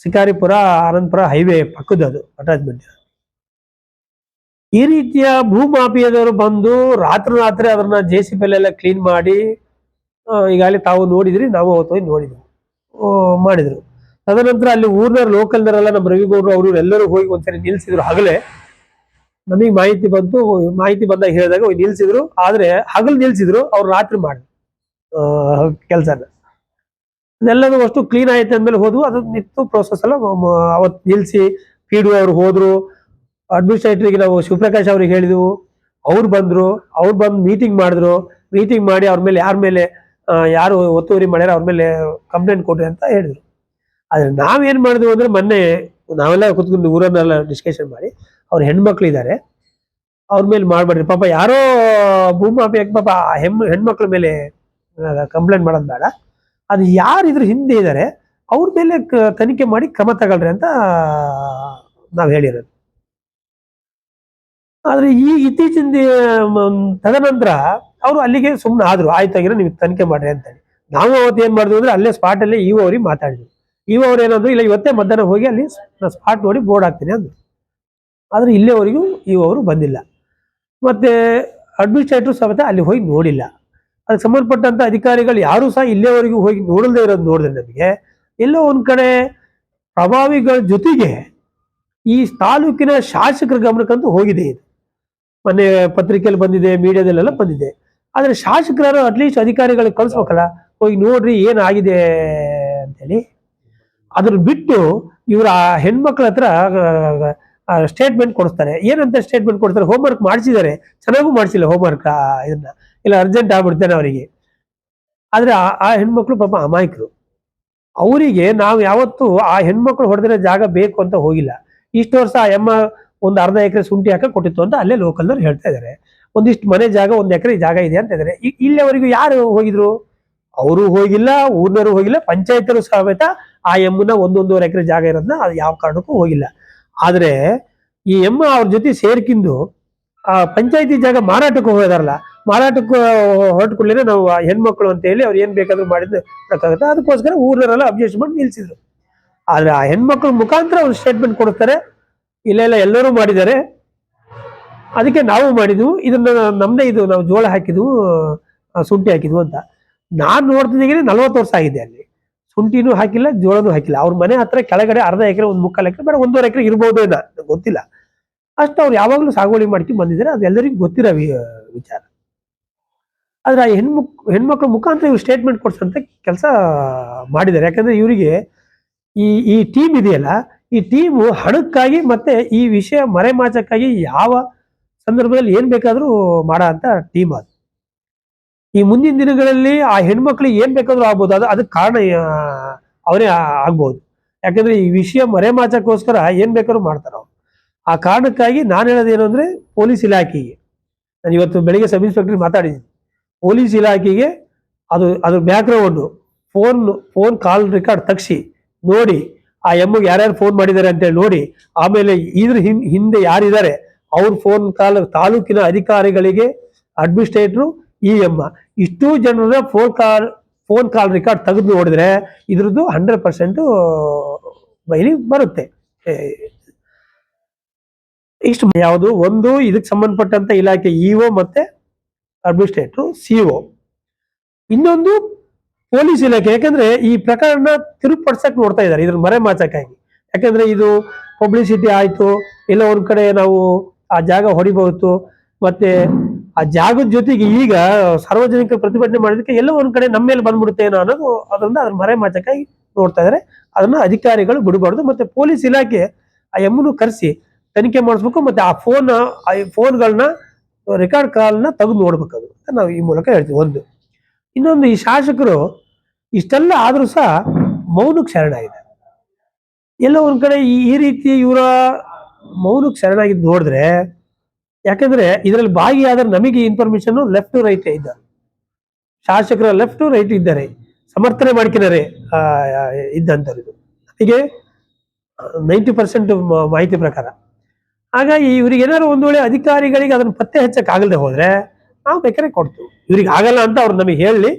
ಶಿಕಾರಿಪುರ ಅನಂತಪುರ ಹೈವೇ ಪಕ್ಕದ ಅದು ಅಟ್ಯಾಚ್ಮೆಂಟ್. ಈ ರೀತಿಯ ಭೂಮಾಫಿಯಾದವರು ಬಂದು ರಾತ್ರಿ ಅದನ್ನ JCB ಎಲ್ಲ ಕ್ಲೀನ್ ಮಾಡಿ ಈಗಾಗಲೇ ತಾವು ನೋಡಿದ್ರಿ, ನಾವು ಅವತ್ತು ಹೋಗಿ ನೋಡಿದ್ವಿ, ಮಾಡಿದ್ರು. ತದನಂತರ ಅಲ್ಲಿ ಊರಿನ ಲೋಕಲ್ನರೆಲ್ಲ ನಮ್ಮ ರವಿಗೌಡರು ಅವರು ಎಲ್ಲರೂ ಹೋಗಿ ಒಂದ್ಸರಿ ನಿಲ್ಸಿದ್ರು. ಹಗಲೇ ನಮಗೆ ಮಾಹಿತಿ ಬಂದಾಗ ಹೇಳಿದಾಗ ಹೋಗಿ ನಿಲ್ಸಿದ್ರು. ಆದ್ರೆ ಹಗಲು ನಿಲ್ಸಿದ್ರು, ಅವ್ರು ರಾತ್ರಿ ಮಾಡಿದ್ರು ಕೆಲಸನ. ಅದೆಲ್ಲರೂ ಅಷ್ಟು ಕ್ಲೀನ್ ಆಯ್ತು ಅಂದ್ಮೇಲೆ ಹೋದ್ವು. ಅದು ನಿಂತು ಪ್ರೋಸೆಸ್ ಎಲ್ಲ ಅವತ್ತು ನಿಲ್ಸಿ PDO ಅವ್ರು ಹೋದ್ರು. ಅಡ್ಮಿನಿಸ್ಟ್ರೇಟರ್ಗೆ ನಾವು ಶಿವಪ್ರಕಾಶ್ ಅವ್ರಿಗೆ ಹೇಳಿದ್ವು, ಅವ್ರು ಬಂದು ಮೀಟಿಂಗ್ ಮಾಡಿದ್ರು. ಮೀಟಿಂಗ್ ಮಾಡಿ ಅವ್ರ ಮೇಲೆ ಯಾರು ಒತ್ತುವರಿ ಮಾಡ್ಯಾರ ಅವ್ರ ಮೇಲೆ ಕಂಪ್ಲೇಂಟ್ ಕೊಡ್ರಿ ಅಂತ ಹೇಳಿದ್ರು. ಆದ್ರೆ ನಾವೇನ್ ಮಾಡಿದ್ವಿ ಅಂದ್ರೆ ಮೊನ್ನೆ ನಾವೆಲ್ಲ ಕುತ್ಕೊಂಡು ಊರನ್ನೆಲ್ಲ ಡಿಸ್ಕಷನ್ ಮಾಡಿ ಅವ್ರ ಹೆಣ್ಮಕ್ಳು ಇದ್ದಾರೆ, ಅವ್ರ ಮೇಲೆ ಮಾಡ್ಬೇಡ್ರಿ ಪಾಪ, ಯಾರೋ ಭೂಮಾಫಿಯಾಗಿ ಪಾಪ ಹೆಣ್ಮಕ್ಳ ಮೇಲೆ ಕಂಪ್ಲೇಂಟ್ ಮಾಡೋದು ಬೇಡ, ಅದು ಯಾರು ಇದ್ರ ಹಿಂದೆ ಇದ್ದಾರೆ ಅವ್ರ ಮೇಲೆ ತನಿಖೆ ಮಾಡಿ ಕ್ರಮ ತಗೊಳ್ರಿ ಅಂತ ನಾವು ಹೇಳಿರೋದು. ಆದ್ರೆ ಈ ಇತ್ತೀಚಿನ ತದನಂತರ ಅವರು ಅಲ್ಲಿಗೆ ಸುಮ್ಮನೆ ಆದ್ರು, ಆಯ್ತಾಗಿರೋ ನೀವು ತನಿಖೆ ಮಾಡ್ರಿ ಅಂತೇಳಿ. ನಾವು ಅವತ್ತು ಏನ್ ಮಾಡಿದ್ವಿ ಅಂದ್ರೆ ಅಲ್ಲೇ ಸ್ಪಾಟ್ ಅಲ್ಲಿ ಇಒ ಅವ್ರಿಗೆ ಮಾತಾಡಿದ್ವಿ. ಇಒ ಅವ್ರು ಏನಂದ್ರು, ಇಲ್ಲ ಇವತ್ತೇ ಮಧ್ಯಾಹ್ನ ಹೋಗಿ ಅಲ್ಲಿ ಸ್ಪಾಟ್ ನೋಡಿ ಬೋರ್ಡ್ ಹಾಕ್ತೀನಿ ಅಂದ್ರು. ಆದ್ರೆ ಇಲ್ಲಿವರೆಗೂ ಇಒ ಅವರು ಬಂದಿಲ್ಲ. ಮತ್ತೆ ಅಡ್ಮಿನಿಸ್ಟ್ರೇಟರ್ ಸಮೇತ ಅಲ್ಲಿ ಹೋಗಿ ನೋಡಿಲ್ಲ. ಅದಕ್ಕೆ ಸಂಬಂಧಪಟ್ಟಂತ ಅಧಿಕಾರಿಗಳು ಯಾರು ಸಹ ಇಲ್ಲಿವರೆಗೂ ಹೋಗಿ ನೋಡಲ್ದೇ ಇರೋದು ನೋಡಿದ್ರೆ ನಮಗೆ ಎಲ್ಲೋ ಒಂದ್ ಕಡೆ ಪ್ರಭಾವಿಗಳ ಜೊತೆಗೆ ಈ ತಾಲೂಕಿನ ಶಾಸಕರ ಗಮನಕ್ಕಂತೂ ಹೋಗಿದೆ. ಇದು ಮೊನ್ನೆ ಪತ್ರಿಕೆಯಲ್ಲಿ ಬಂದಿದೆ, ಮೀಡಿಯಾದಲ್ಲೆಲ್ಲ ಬಂದಿದೆ. ಆದ್ರೆ ಶಾಸಕರು ಅಟ್ಲೀಸ್ಟ್ ಅಧಿಕಾರಿಗಳಿಗೆ ಕಳಿಸ್ಬೇಕಲ್ಲ, ಹೋಗಿ ನೋಡ್ರಿ ಏನಾಗಿದೆ ಅಂತೇಳಿ. ಅದ್ರ ಬಿಟ್ಟು ಇವ್ರ ಹೆಣ್ಮಕ್ಳ ಹತ್ರ ಸ್ಟೇಟ್ಮೆಂಟ್ ಕೊಡಿಸ್ತಾರೆ. ಏನಂತ ಸ್ಟೇಟ್ಮೆಂಟ್ ಕೊಡ್ತಾರೆ, ಹೋಮ್ವರ್ಕ್ ಮಾಡಿಸಿದ್ದಾರೆ, ಚೆನ್ನಾಗೂ ಮಾಡಿಸಿಲ್ಲ ಹೋಮ್ವರ್ಕ್. ಇದನ್ನ ಇಲ್ಲ ಅರ್ಜೆಂಟ್ ಆಗ್ಬಿಡ್ತೇನೆ ಅವರಿಗೆ. ಆದ್ರೆ ಆ ಹೆಣ್ಮಕ್ಳು ಪಾಪ ಅಮಾಯಕರು. ಅವರಿಗೆ ನಾವು ಯಾವತ್ತು ಆ ಹೆಣ್ಮಕ್ಳು ಹೊಡೆದಿರೋ ಜಾಗ ಬೇಕು ಅಂತ ಹೋಗಿಲ್ಲ. ಇಷ್ಟು ವರ್ಷ ಆ ಅಮ್ಮ ಒಂದು ಅರ್ಧ ಎಕರೆ ಶುಂಠಿ ಹಾಕ ಕೊಟ್ಟಿತ್ತು ಅಂತ ಅಲ್ಲೇ ಲೋಕಲ್ನವ್ರು ಹೇಳ್ತಾ ಇದ್ದಾರೆ. ಒಂದಿಷ್ಟು ಮನೆ ಜಾಗ, 1 ಎಕರೆ ಜಾಗ ಇದೆ ಅಂತ ಇದ್ದಾರೆ. ಇಲ್ಲಿವರೆಗೂ ಯಾರು ಹೋಗಿದ್ರು? ಅವರು ಹೋಗಿಲ್ಲ, ಊರ್ನವರು ಹೋಗಿಲ್ಲ, ಪಂಚಾಯತರು ಸಮೇತ ಆ ಎಮ್ಮನ 1-1.5 ಎಕರೆ ಜಾಗ ಇರೋದನ್ನ ಅದು ಯಾವ ಕಾರಣಕ್ಕೂ ಹೋಗಿಲ್ಲ. ಆದ್ರೆ ಈ ಎಮ್ಮ ಅವ್ರ ಜೊತೆ ಸೇರ್ಕಿಂದು ಆ ಪಂಚಾಯತಿ ಜಾಗ ಮಾರಾಟಕ್ಕೆ ಹೋಗೋದಾರಲ್ಲ, ಮಾರಾಟಕ್ಕೆ ಹೊರಟ್ಕೊಳ್ಳಿ ನಾವು ಆ ಹೆಣ್ಮಕ್ಳು ಅಂತ ಹೇಳಿ ಅವ್ರು ಏನ್ ಬೇಕಾದ್ರೂ ಮಾಡಿದ್ರೆ ಅದಕ್ಕೋಸ್ಕರ ಊರ್ನವರೆಲ್ಲ ಅಬ್ಜೆಕ್ಷನ್ ಮಾಡಿ ನಿಲ್ಸಿದ್ರು. ಆದ್ರೆ ಆ ಹೆಣ್ಮಕ್ಳ ಮುಖಾಂತರ ಅವ್ರು ಸ್ಟೇಟ್ಮೆಂಟ್ ಕೊಡ್ತಾರೆ, ಇಲ್ಲ ಎಲ್ಲರೂ ಮಾಡಿದ್ದಾರೆ, ಅದಕ್ಕೆ ನಾವು ಮಾಡಿದ್ವು, ಇದನ್ನ ನಮ್ದೇ ಇದು, ನಾವು ಜೋಳ ಹಾಕಿದ್ವು, ಶುಂಠಿ ಹಾಕಿದ್ವು ಅಂತ. ನಾನ್ ನೋಡ್ತಿದ್ದೀವಿ 40 ವರ್ಷ ಆಗಿದೆ ಅಲ್ಲಿ, ಶುಂಠಿನೂ ಹಾಕಿಲ್ಲ, ಜೋಳನೂ ಹಾಕಿಲ್ಲ. ಅವ್ರ ಮನೆ ಹತ್ರ ಕೆಳಗಡೆ ಅರ್ಧ ಎಕರೆ, 1/4 ಎಕರೆ, ಬೇಡ 1.5 ಎಕರೆ ಇರ್ಬೋದು ಏನೋ, ಗೊತ್ತಿಲ್ಲ. ಅಷ್ಟು ಅವ್ರು ಯಾವಾಗ್ಲೂ ಸಾಗುವಳಿ ಮಾಡ್ಕೊಂಡು ಬಂದಿದ್ದಾರೆ, ಅದು ಎಲ್ಲರಿಗೂ ಗೊತ್ತಿರೋ ವಿಚಾರ. ಆದ್ರೆ ಆ ಹೆಣ್ಮಕ್ಳ ಮುಖಾಂತರ ಇವ್ರು ಸ್ಟೇಟ್ಮೆಂಟ್ ಕೊಡ್ಸಂತ ಕೆಲಸ ಮಾಡಿದ್ದಾರೆ. ಯಾಕಂದ್ರೆ ಇವರಿಗೆ ಈ ಟೀಮ್ ಇದೆಯಲ್ಲ, ಈ ಟೀಮು ಹಣಕ್ಕಾಗಿ ಮತ್ತೆ ಈ ವಿಷಯ ಮರೆಮಾಚಕ್ಕಾಗಿ ಯಾವ ಸಂದರ್ಭದಲ್ಲಿ ಏನ್ ಬೇಕಾದ್ರೂ ಮಾಡೋ ಅಂತ ಟೀಮ್ ಅದು. ಈ ಮುಂದಿನ ದಿನಗಳಲ್ಲಿ ಆ ಹೆಣ್ಮಕ್ಳಿಗೆ ಏನ್ ಬೇಕಾದ್ರೂ ಆಗ್ಬೋದು, ಅದಕ್ಕೆ ಕಾರಣ ಅವರೇ ಆಗ್ಬೋದು. ಯಾಕಂದ್ರೆ ಈ ವಿಷಯ ಮರೆಮಾಚಕ್ಕೋಸ್ಕರ ಏನ್ ಬೇಕಾದ್ರೂ ಮಾಡ್ತಾರ ಅವ್ರು. ಆ ಕಾರಣಕ್ಕಾಗಿ ನಾನು ಹೇಳೋದೇನು ಅಂದ್ರೆ, ಪೊಲೀಸ್ ಇಲಾಖೆಗೆ, ನಾನು ಇವತ್ತು ಬೆಳಿಗ್ಗೆ ಸಬ್ ಇನ್ಸ್ಪೆಕ್ಟರ್ ಮಾತಾಡಿದ್ದೀನಿ, ಪೊಲೀಸ್ ಇಲಾಖೆಗೆ ಅದ್ರ ಬ್ಯಾಕ್ಗ್ರೌಂಡು ಫೋನ್ ಕಾಲ್ ರೆಕಾರ್ಡ್ ತೆಗ್ಸಿ ನೋಡಿ, ಆ ಎಮ್ಮಗೆ ಯಾರ್ಯಾರು ಫೋನ್ ಮಾಡಿದ್ದಾರೆ ಅಂತೇಳಿ ನೋಡಿ, ಆಮೇಲೆ ಇದ್ರ ಹಿಂದೆ ಯಾರಿದ್ದಾರೆ ಅವ್ರ ಫೋನ್ ಕಾಲ್ ತಾಲೂಕಿನ ಅಧಿಕಾರಿಗಳಿಗೆ, ಅಡ್ಮಿನಿಸ್ಟ್ರೇಟ್ರು, ಈ ಎಮ್ಮ, ಇಷ್ಟೂ ಜನರ ಫೋನ್ ಕಾಲ್ ರೆಕಾರ್ಡ್ ತೆಗೆದು ನೋಡಿದ್ರೆ ಇದ್ರದ್ದು 100% ಬಯಲಿ ಬರುತ್ತೆ. ಇಷ್ಟು ಯಾವುದು ಒಂದು ಇದಕ್ಕೆ ಸಂಬಂಧಪಟ್ಟಂತ ಇಲಾಖೆ ಇಒ ಮತ್ತೆ ಅಡ್ಮಿನಿಸ್ಟ್ರೇಟ್ರು, ಸಿಒ. ಇನ್ನೊಂದು ಪೊಲೀಸ್ ಇಲಾಖೆ. ಯಾಕಂದ್ರೆ ಈ ಪ್ರಕರಣ ತಿರುಪಡಿಸಕ್ ನೋಡ್ತಾ ಇದ್ದಾರೆ, ಇದ್ರ ಮರೆಮಾಚಕ್ಕಾಗಿ. ಯಾಕಂದ್ರೆ ಇದು ಪಬ್ಲಿಸಿಟಿ ಆಯ್ತು, ಎಲ್ಲ ಒಂದ್ ಕಡೆ ನಾವು ಆ ಜಾಗ ಹೊಡಿಬಹುದು, ಮತ್ತೆ ಆ ಜಾಗದ ಜೊತೆಗೆ ಈಗ ಸಾರ್ವಜನಿಕ ಪ್ರತಿಭಟನೆ ಮಾಡೋದಕ್ಕೆ ಎಲ್ಲ ಒಂದ್ ಕಡೆ ನಮ್ಮ ಮೇಲೆ ಬಂದ್ಬಿಡುತ್ತೆ ಏನೋ ಅನ್ನೋದು, ಅದರಿಂದ ಅದ್ರ ಮರೆಮಾಚಕ್ಕಾಗಿ ನೋಡ್ತಾ ಇದ್ದಾರೆ. ಅದನ್ನ ಅಧಿಕಾರಿಗಳು ಬಿಡಬಾರ್ದು. ಮತ್ತೆ ಪೊಲೀಸ್ ಇಲಾಖೆ ಆ ಎಮ್ಮನ್ನು ಕರೆಸಿ ತನಿಖೆ ಮಾಡಿಸ್ಬೇಕು, ಮತ್ತೆ ಆ ಫೋನ್ಗಳನ್ನ ರೆಕಾರ್ಡ್ ಕಾಲ್ನ ತೆಗೆದು ನೋಡ್ಬೇಕು ಅದು ಅಂತ ನಾವು ಈ ಮೂಲಕ ಹೇಳ್ತೀವಿ. ಒಂದು ಇನ್ನೊಂದು, ಈ ಶಾಸಕರು ಇಷ್ಟೆಲ್ಲ ಆದ್ರೂ ಸಹ ಮೌನಕ್ಕೆ ಶರಣಾಗಿದೆ. ಎಲ್ಲ ಒಂದ್ ಕಡೆ ಈ ರೀತಿ ಇವರ ಮೌನಕ್ಕೆ ಶರಣಾಗಿದ್ದು ನೋಡಿದ್ರೆ, ಯಾಕಂದ್ರೆ ಇದರಲ್ಲಿ ಭಾಗಿಯಾದ್ರೆ ನಮಗೆ ಇನ್ಫಾರ್ಮೇಶನ್ ಲೆಫ್ಟ್ ರೈಟ್ ಇದ್ದಾರೆ, ಶಾಸಕರ ಲೆಫ್ಟ್ ರೈಟ್ ಇದ್ದಾರೆ, ಸಮರ್ಥನೆ ಮಾಡ್ಕಿದ್ದಾರೆ ಇದ್ದಂಥವ್ರು. ಹೀಗೆ 90% ಮಾಹಿತಿ ಪ್ರಕಾರ. ಹಾಗಾಗಿ ಇವ್ರಿಗೆ ಏನಾದ್ರು ಒಂದ್ ವೇಳೆ ಅಧಿಕಾರಿಗಳಿಗೆ ಅದನ್ನ ಪತ್ತೆ ಹಚ್ಚಕ್ ಆಗದೆ ಹೋದ್ರೆ ನಾವು ಬೇಕಾದ್ರೆ ಕೊಡ್ತೀವಿ. ಇವ್ರಿಗೆ ಆಗಲ್ಲ ಅಂತ ಅವ್ರು ನಮಗೆ ಹೇಳಿ,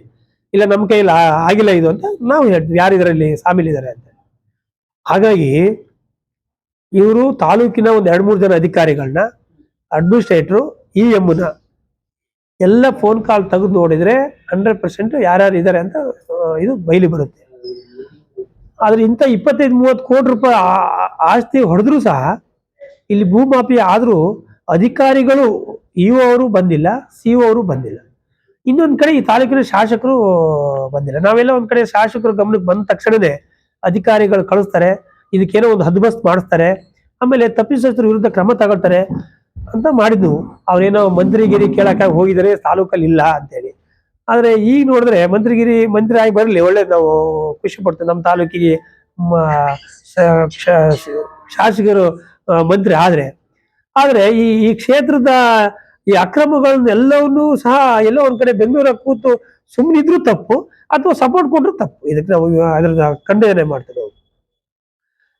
ಇಲ್ಲ ನಮ್ಮ ಕೈಯಲ್ಲಿ ಆಗಿಲ್ಲ ಇದು ಅಂತ ನಾವು ಹೇಳ್ತೀವಿ, ಯಾರು ಇದರಲ್ಲಿ ಸಾಮೀಲಿದ್ದಾರೆ ಅಂತ. ಹಾಗಾಗಿ ಇವರು ತಾಲೂಕಿನ 1-2-3 ಜನ ಅಧಿಕಾರಿಗಳನ್ನ, ಅಡ್ಮಿನಿಸ್ಟ್ರೇಟ್ರು, ಈ ಎಮ್ಮನ ಎಲ್ಲ ಫೋನ್ ಕಾಲ್ ತೆಗೆದು ನೋಡಿದ್ರೆ 100% ಯಾರ್ಯಾರು ಇದ್ದಾರೆ ಅಂತ ಇದು ಬಯಲಿ ಬರುತ್ತೆ. ಆದ್ರೆ ಇಂಥ 25-30 ಕೋಟಿ ರೂಪಾಯಿ ಆಸ್ತಿ ಹೊಡೆದ್ರು ಸಹ ಇಲ್ಲಿ ಭೂಮಾಫಿಯಾ ಆದ್ರೂ ಅಧಿಕಾರಿಗಳು, ಇಒ ಅವರು ಬಂದಿಲ್ಲ, ಸಿಒ ಅವರು ಬಂದಿಲ್ಲ. ಇನ್ನೊಂದ್ ಕಡೆ ಈ ತಾಲೂಕಿನ ಶಾಸಕರು ಬಂದಿಲ್ಲ. ನಾವೆಲ್ಲ ಒಂದ್ ಕಡೆ ಶಾಸಕರು ಗಮನಕ್ಕೆ ಬಂದ ತಕ್ಷಣನೇ ಅಧಿಕಾರಿಗಳು ಕಳಿಸ್ತಾರೆ, ಇದಕ್ಕೇನೋ ಒಂದು ಹದ್ಬಸ್ತ್ ಮಾಡಿಸ್ತಾರೆ, ಆಮೇಲೆ ತಪ್ಪಿತಸ್ಥರ ವಿರುದ್ಧ ಕ್ರಮ ತಗೊಳ್ತಾರೆ ಅಂತ ಮಾಡಿದ್ವು. ಅವ್ರೇನೋ ಮಂತ್ರಿಗಿರಿ ಕೇಳಕ್ಕೆ ಹೋಗಿದ್ದಾರೆ, ತಾಲೂಕಲ್ಲಿ ಇಲ್ಲ ಅಂತೇಳಿ. ಆದ್ರೆ ಈಗ ನೋಡಿದ್ರೆ ಮಂತ್ರಿ ಆಗಿ ಬರಲಿ, ಒಳ್ಳೆ ನಾವು ಖುಷಿ ಪಡ್ತೇವೆ. ನಮ್ಮ ತಾಲೂಕಿಗೆ ಶಾಸಕರು ಮಂತ್ರಿ ಆದ್ರೆ ಈ ಕ್ಷೇತ್ರದ ಈ ಅಕ್ರಮಗಳನ್ನೆಲ್ಲವನ್ನೂ ಸಹ ಎಲ್ಲೋ ಒಂದ್ ಕಡೆ ಬೆಂಗಳೂರಾಗ ಕೂತು ಸುಮ್ಮನಿದ್ರು ತಪ್ಪು, ಅಥವಾ ಸಪೋರ್ಟ್ ಕೊಟ್ರು ತಪ್ಪು. ಇದಕ್ಕೆ ನಾವು ಅದ್ರ ಖಂಡನೆ ಮಾಡ್ತೇವೆ.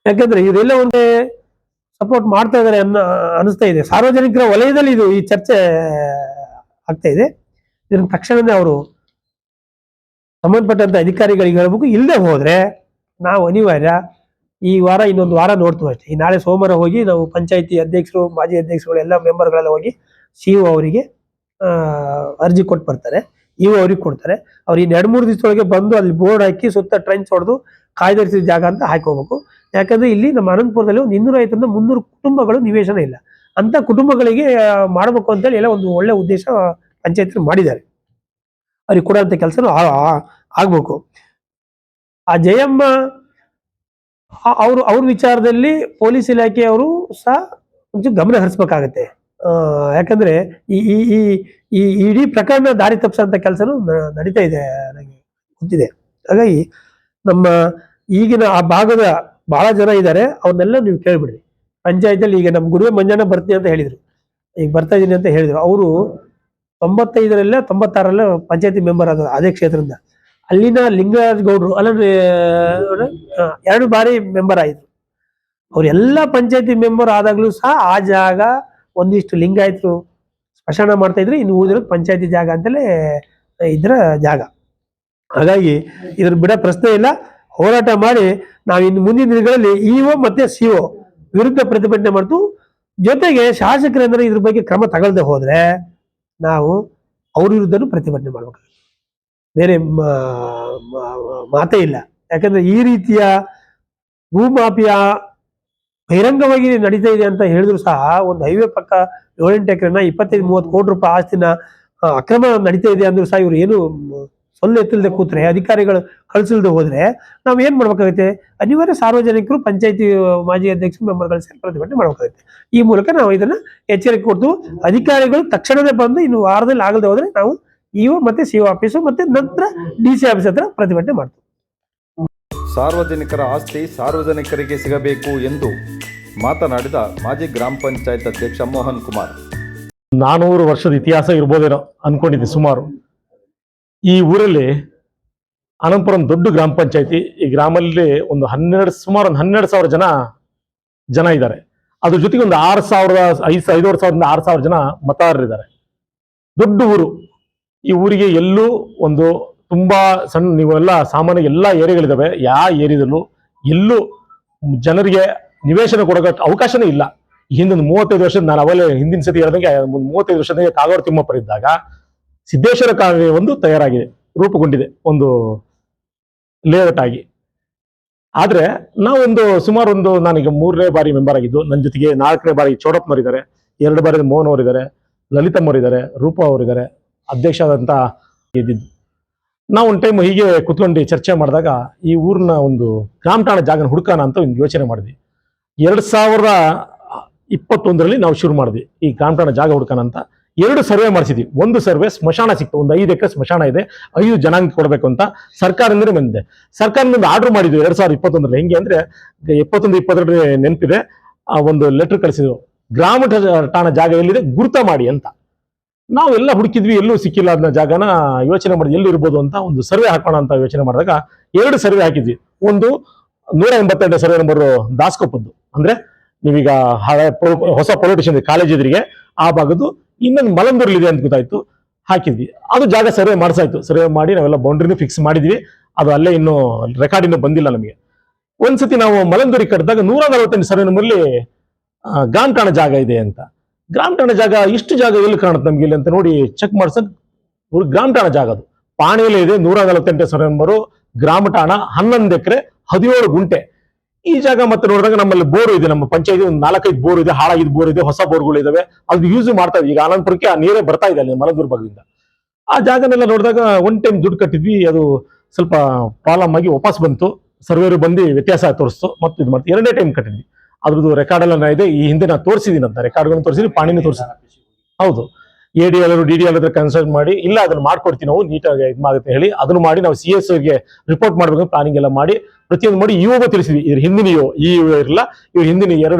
ಯಾಕಂದ್ರೆ ಇವರೆಲ್ಲ ಒಂದೇ ಸಪೋರ್ಟ್ ಮಾಡ್ತಾ ಇದಾರೆ ಅನಿಸ್ತಾ ಇದೆ. ಸಾರ್ವಜನಿಕರ ವಲಯದಲ್ಲಿ ಈ ಚರ್ಚೆ ಆಗ್ತಾ ಇದೆ. ಇದನ್ನ ತಕ್ಷಣನೇ ಅವರು ಸಂಬಂಧಪಟ್ಟಂತ ಅಧಿಕಾರಿಗಳಿಗೆ ಹೇಳ್ಬೇಕು. ಇಲ್ಲದೆ ಹೋದ್ರೆ ನಾವು ಅನಿವಾರ್ಯ ಈ ವಾರ, ಇನ್ನೊಂದು ವಾರ ನೋಡ್ತೀವಿ ಅಷ್ಟೇ. ಈ ನಾಳೆ ಸೋಮವಾರ ಹೋಗಿ ನಾವು ಪಂಚಾಯತಿ ಅಧ್ಯಕ್ಷರು, ಮಾಜಿ ಅಧ್ಯಕ್ಷರು, ಎಲ್ಲ ಮೆಂಬರ್ಗಳೆಲ್ಲ ಹೋಗಿ ಸಿಇಒ ಅವರಿಗೆ ಅರ್ಜಿ ಕೊಟ್ಟು ಬರ್ತಾರೆ. ಇಒ ಅವ್ರಿಗೆ ಕೊಡ್ತಾರೆ. ಅವ್ರು ಇನ್ನು 2-3 ದಿವಸದೊಳಗೆ ಬಂದು ಅಲ್ಲಿ ಬೋರ್ಡ್ ಹಾಕಿ ಸುತ್ತ ಟ್ರೆಂಚ್ ಹೊಡೆದು ಕಾಯ್ದಿರಿಸಿದ ಜಾಗ ಅಂತ ಹಾಕೋಬೇಕು. ಯಾಕಂದ್ರೆ ಇಲ್ಲಿ ನಮ್ಮ ಅನಂತಪುರದಲ್ಲಿ ಒಂದು 250-300 ಕುಟುಂಬಗಳು ನಿವೇಶನ ಇಲ್ಲ. ಅಂತ ಕುಟುಂಬಗಳಿಗೆ ಮಾಡಬೇಕು ಅಂತೇಳಿ ಎಲ್ಲ ಒಂದು ಒಳ್ಳೆ ಉದ್ದೇಶ ಪಂಚಾಯತ್ ಮಾಡಿದ್ದಾರೆ. ಅವ್ರಿಗೆ ಕೊಡುವಂತ ಕೆಲಸನೂ ಆಗ್ಬೇಕು. ಆ ಜಯಮ್ಮ ಅವ್ರ ವಿಚಾರದಲ್ಲಿ ಪೊಲೀಸ್ ಇಲಾಖೆಯವರು ಸಹ ಒಂಚೂರು ಗಮನ ಹರಿಸ್ಬೇಕಾಗತ್ತೆ. ಯಾಕಂದ್ರೆ ಈ ಈ ಈ ಈ ಇಡೀ ಪ್ರಕರಣ ದಾರಿ ತಪ್ಪಿಸೋಂಥ ಕೆಲಸನೂ ನಡೀತಾ ಇದೆ, ನನಗೆ ಗೊತ್ತಿದೆ. ಹಾಗಾಗಿ ನಮ್ಮ ಈಗಿನ ಆ ಭಾಗದ ಬಹಳ ಜನ ಇದ್ದಾರೆ, ಅವ್ರನ್ನೆಲ್ಲ ನೀವು ಕೇಳ್ಬಿಡ್ರಿ. ಪಂಚಾಯತಿಯಲ್ಲಿ ಈಗ ನಮ್ಮ ಗುರುವೆ ಮಂಜಣ್ಣ ಬರ್ತೀನಿ ಅಂತ ಹೇಳಿದ್ರು, ಈಗ ಬರ್ತಾ ಇದೀನಿ ಅಂತ ಹೇಳಿದ್ರು. ಅವರು 95ರಲ್ಲೇ 96ರಲ್ಲೇ ಪಂಚಾಯತಿ ಮೆಂಬರ್ ಆದ ಅದೇ ಕ್ಷೇತ್ರದಿಂದ. ಅಲ್ಲಿನ ಲಿಂಗರಾಜ್ ಗೌಡ್ರು ಅಲ್ಲಂದ್ರೆ 2 ಬಾರಿ ಮೆಂಬರ್ ಆಯಿದ್ರು. ಅವರೆಲ್ಲ ಪಂಚಾಯತಿ ಮೆಂಬರ್ ಆದಾಗ್ಲೂ ಸಹ ಆ ಜಾಗ ಒಂದಿಷ್ಟು ಲಿಂಗಾಯತರು ಸ್ಮಶಾನ ಮಾಡ್ತಾ ಇದ್ರು, ಇನ್ನು ಉಳಿದಿರೋದು ಪಂಚಾಯತಿ ಜಾಗ ಅಂತಲೇ ಇದ್ರ ಜಾಗ. ಹಾಗಾಗಿ ಇದ್ರ ಬಿಡೋ ಪ್ರಶ್ನೆ ಇಲ್ಲ. ಹೋರಾಟ ಮಾಡಿ ನಾವು ಇನ್ನು ಮುಂದಿನ ದಿನಗಳಲ್ಲಿ ಇಒ ಮತ್ತೆ ಸಿಒ ವಿರುದ್ಧ ಪ್ರತಿಭಟನೆ ಮಾಡ್ತು. ಜೊತೆಗೆ ಶಾಸಕರಂದ್ರೆ ಇದ್ರ ಬಗ್ಗೆ ಕ್ರಮ ತಗೊಳ್ದೆ ಹೋದ್ರೆ ನಾವು ಅವ್ರ ವಿರುದ್ಧನೂ ಪ್ರತಿಭಟನೆ ಮಾಡ್ಬೇಕು. ಬೇರೆ ಮಾತೇ ಇಲ್ಲ. ಯಾಕಂದ್ರೆ ಈ ರೀತಿಯ ಭೂಮಾಫಿಯಾ ಬಹಿರಂಗವಾಗಿ ನಡೀತಾ ಇದೆ ಅಂತ ಹೇಳಿದ್ರು ಸಹ, ಒಂದು ಹೈವೇ ಪಕ್ಕ 7-8 ಎಕರೆನ 25-30 ಕೋಟಿ ರೂಪಾಯಿ ಆಸ್ತಿನ ಅಕ್ರಮ ನಡೀತಾ ಇದೆ ಅಂದ್ರೂ ಸಹ ಇವ್ರು ಏನು ಸೊಲ್ಲು ಎತ್ತಲ್ದೆ ಕೂತ್ರೆ, ಅಧಿಕಾರಿಗಳು ಕಳಿಸಲ್ದೆ ಹೋದ್ರೆ ನಾವ್ ಏನ್ ಮಾಡ್ಬೇಕಾಗುತ್ತೆ? ಅನಿವಾರ್ಯ ಸಾರ್ವಜನಿಕರು, ಪಂಚಾಯತಿ ಮಾಜಿ ಅಧ್ಯಕ್ಷ ಮೆಂಬರ್ಗಳು ಸೇರಿ ಪ್ರತಿಭಟನೆ ಮಾಡ್ಬೇಕಾಗುತ್ತೆ. ಈ ಮೂಲಕ ನಾವು ಇದನ್ನ ಎಚ್ಚರಿಕೆ ಕೊಡ್ತು. ಅಧಿಕಾರಿಗಳು ತಕ್ಷಣವೇ ಬಂದು ಇನ್ನು ವಾರದಲ್ಲಿ ಆಗದೆ ಹೋದ್ರೆ ನಾವು ಇಒ ಮತ್ತೆ ಸಿಒ ಆಫೀಸು ಮತ್ತೆ ನಂತರ DC ಆಫೀಸ್ ಹತ್ರ ಪ್ರತಿಭಟನೆ ಮಾಡ್ತೀವಿ. ಸಾರ್ವಜನಿಕರ ಆಸ್ತಿ ಸಾರ್ವಜನಿಕರಿಗೆ ಸಿಗಬೇಕು ಎಂದು ಮಾತನಾಡಿದ ಮಾಜಿ ಗ್ರಾಮ ಪಂಚಾಯತ್ ಅಧ್ಯಕ್ಷ ಮೋಹನ್ ಕುಮಾರ್. 400 ವರ್ಷದ ಇತಿಹಾಸ ಇರ್ಬೋದೇನೋ ಅನ್ಕೊಂಡಿದ್ದೆ ಸುಮಾರು. ಈ ಊರಲ್ಲಿ ಅನಂತಪುರಂ ದೊಡ್ಡ ಗ್ರಾಮ ಪಂಚಾಯತಿ. ಈ ಗ್ರಾಮದಲ್ಲಿ ಸುಮಾರು ಒಂದು 12,000 ಜನ ಇದ್ದಾರೆ. ಅದ್ರ ಜೊತೆಗೆ ಒಂದು 5,000ರಿಂದ 6,000 ಜನ ಮತದಾರರಿದ್ದಾರೆ. ದೊಡ್ಡ ಊರು. ಈ ಊರಿಗೆ ಎಲ್ಲೂ ಒಂದು ತುಂಬಾ ಸಣ್ಣ, ನೀವೆಲ್ಲ ಸಾಮಾನ್ಯ ಎಲ್ಲ ಏರಿಯಾಗಳಿದಾವೆ. ಯಾವ ಏರಿಯಾದಲ್ಲೂ ಎಲ್ಲೂ ಜನರಿಗೆ ನಿವೇಶನ ಕೊಡೋಕೆ ಅವಕಾಶನೇ ಇಲ್ಲ. ಹಿಂದೊಂದು 35 ವರ್ಷದ, ನಾನು ಅವಲೇ ಹಿಂದಿನ ಸತಿ ಹೇಳಿದಂಗೆ 35 ವರ್ಷದ ಕಾಗೋಡು ತಿಮ್ಮಪ್ಪರ ಇದ್ದಾಗ ಸಿದ್ದೇಶ್ವರ ಕಾಲನಿ ಒಂದು ತಯಾರಾಗಿದೆ, ರೂಪುಗೊಂಡಿದೆ ಒಂದು ಲೇಔಟ್ ಆಗಿ. ಆದ್ರೆ ನಾವೊಂದು ಸುಮಾರು ನಾನೀಗ 3ನೇ ಬಾರಿ ಮೆಂಬರ್ ಆಗಿದ್ದು, ನನ್ನ ಜೊತೆಗೆ 4ನೇ ಬಾರಿ ಚೌಡಪ್ಪನವರಿದ್ದಾರೆ, 2 ಬಾರಿ ಮೋಹನ್ ಅವರಿದ್ದಾರೆ, ಲಲಿತಮ್ಮವರಿದ್ದಾರೆ, ರೂಪ ಅವರಿದ್ದಾರೆ, ಅಧ್ಯಕ್ಷ ಆದಂತ ಇದ್ದಿದ್ದು. ನಾವು ಒಂದು ಟೈಮ್ ಹೀಗೆ ಕುತ್ಕೊಂಡು ಚರ್ಚೆ ಮಾಡಿದಾಗ ಈ ಊರಿನ ಒಂದು ಗ್ರಾಮ ಠಾಣ ಜಾಗನ ಹುಡುಕಾನ ಅಂತ ಒಂದು ಯೋಚನೆ ಮಾಡಿದ್ವಿ. 2021ರಲ್ಲಿ ನಾವು ಶುರು ಮಾಡಿದ್ವಿ ಈ ಗ್ರಾಮ ಠಾಣ ಜಾಗ ಹುಡುಕಾನ ಅಂತ. 2 ಸರ್ವೆ ಮಾಡಿಸಿದ್ವಿ. ಒಂದು ಸರ್ವೆ ಸ್ಮಶಾನ ಸಿಕ್ತು, ಒಂದು 5 ಎಕರೆ ಸ್ಮಶಾನ ಇದೆ, 5 ಜನಾಂಗ ಕೊಡಬೇಕು ಅಂತ ಸರ್ಕಾರದಿಂದ ಬಂದಿದೆ. ಸರ್ಕಾರದಿಂದ ಆರ್ಡರ್ ಮಾಡಿದ್ವಿ 2021ರಲ್ಲಿ. ಹೆಂಗೆ ಅಂದ್ರೆ 21-22 ನೆನಪಿದೆ, ಒಂದು ಲೆಟರ್ ಕಳಿಸಿದ್ವು, ಗ್ರಾಮ ಠಾಣ ಜಾಗ ಎಲ್ಲಿದೆ ಗುರುತ ಮಾಡಿ ಅಂತ. ನಾವು ಎಲ್ಲ ಹುಡುಕಿದ್ವಿ, ಎಲ್ಲೂ ಸಿಕ್ಕಿಲ್ಲ. ಅದನ್ನ ಜಾಗನ ಯೋಚನೆ ಮಾಡಿದ್ವಿ ಎಲ್ಲಿ ಇರ್ಬೋದು ಅಂತ. ಒಂದು ಸರ್ವೆ ಹಾಕೋಣ ಅಂತ ಯೋಚನೆ ಮಾಡಿದಾಗ 2 ಸರ್ವೆ ಹಾಕಿದ್ವಿ. ಒಂದು 188 ಸರ್ವೆ ನಂಬರ್ ದಾಸ್ಕೊಪ್ಪದ್ದು, ಅಂದ್ರೆ ನೀವೀಗ ಹೊಸ ಪೊಲಿಟಿಷನ್ ಕಾಲೇಜ್ ಎದುರಿಗೆ ಆ ಭಾಗದ್ದು. ಇನ್ನೊಂದು ಮಲಂದೂರ್ಲಿದೆ ಅಂತ ಗೊತ್ತಾಯ್ತು, ಹಾಕಿದ್ವಿ. ಅದು ಜಾಗ ಸರ್ವೆ ಮಾಡಿಸಾಯ್ತು. ಸರ್ವೆ ಮಾಡಿ ನಾವೆಲ್ಲ ಬೌಂಡ್ರಿನೂ ಫಿಕ್ಸ್ ಮಾಡಿದ್ವಿ. ಅದು ಅಲ್ಲೇ ಇನ್ನೂ ರೆಕಾರ್ಡ್ ಇನ್ನೂ ಬಂದಿಲ್ಲ ನಮಗೆ. ಒಂದ್ಸತಿ ನಾವು ಮಲಂದೂರಿಗೆ ಕಟ್ಟಿದಾಗ 148 ಸರ್ವೆ ನಂಬರ್ಲಿ ಗ್ರಾಮ ಠಾಣ ಜಾಗ ಇದೆ ಅಂತ. ಗ್ರಾಮ ಠಾಣ ಜಾಗ, ಇಷ್ಟು ಜಾಗ ಎಲ್ಲಿ ಕಾಣುತ್ತೆ ನಮ್ಗೆ ಇಲ್ಲಿ ಅಂತ ನೋಡಿ ಚೆಕ್ ಮಾಡ್ಸಕ್ ಗ್ರಾಮ ಠಾಣ ಜಾಗ ಅದು ಪಾಣಿಯಲ್ಲೇ ಇದೆ. 148 ಸರ್ವೆ ನಂಬರು, ಗ್ರಾಮ ಠಾಣ, 11 ಎಕರೆ 17 ಗುಂಟೆ. ಈ ಜಾಗ ಮತ್ತೆ ನೋಡಿದಾಗ ನಮ್ಮಲ್ಲಿ ಬೋರ್ ಇದೆ, ನಮ್ಮ ಪಂಚಾಯತಿ ಒಂದು 4-5 ಬೋರ್ ಇದೆ, ಹಾಳಾಗಿದ್ದ ಬೋರ್ ಇದೆ, ಹೊಸ ಬೋರ್ಗಳು ಇದಾವೆ. ಅದು ಯೂಸ್ ಮಾಡ್ತಾ ಇದ್ವಿ. ಈಗ ಆನಂದಪುರಕ್ಕೆ ಆ ನೀರೇ ಬರ್ತಾ ಇದೆ ಅಲ್ಲಿ ಮಲಂದೂರ್ ಭಾಗದಿಂದ. ಆ ಜಾಗನೆಲ್ಲ ನೋಡಿದಾಗ ಒನ್ ಟೈಮ್ ದುಡ್ಡು ಕಟ್ಟಿದ್ವಿ, ಅದು ಸ್ವಲ್ಪ ಪ್ರಾಬ್ಲಮ್ ಆಗಿ ವಾಪಸ್ ಬಂತು. ಸರ್ವೇರು ಬಂದು ವ್ಯತ್ಯಾಸ ತೋರಿಸ್ತು, ಮತ್ತೆ ಇದು ಮಾಡ್ತೀವಿ. 2ನೇ ಟೈಮ್ ಕಟ್ಟಿದ್ವಿ. ಅದ್ರದ್ದು ರೆಕಾರ್ಡ್ ಎಲ್ಲ ಇದೆ. ಈ ಹಿಂದೆ ನಾನು ತೋರಿಸಿದ್ದೀನಿ ಅಂತ, ರೆಕಾರ್ಡ್ಗಳನ್ನು ತೋರಿಸಿದ್ವಿ, ಪಾಣಿನೂ ತೋರಿಸಿದ್ವಿ. ಹೌದು, ADL DDL ಹತ್ರ ಕನ್ಸಲ್ಟ್ ಮಾಡಿ, ಇಲ್ಲ ಅದನ್ನ ಮಾಡ್ಕೊಡ್ತೀವಿ ನಾವು ನೀಟಾಗಿ ಇದಾಗುತ್ತೆ ಹೇಳಿ ಅದನ್ನು ಮಾಡಿ ನಾವು CS ಗೆ ರಿಪೋರ್ಟ್ ಮಾಡ್ಬೇಕು, ಪ್ಲಾನಿಂಗ್ ಎಲ್ಲ ಮಾಡಿ ಪ್ರತಿಯೊಂದು ಮಾಡಿ ಇವಾಗ ತಿಳಿಸಿದ್ವಿ. ಇದ್ರ ಹಿಂದಿನ ಇರಲ್ಲ, ಇವ್ರು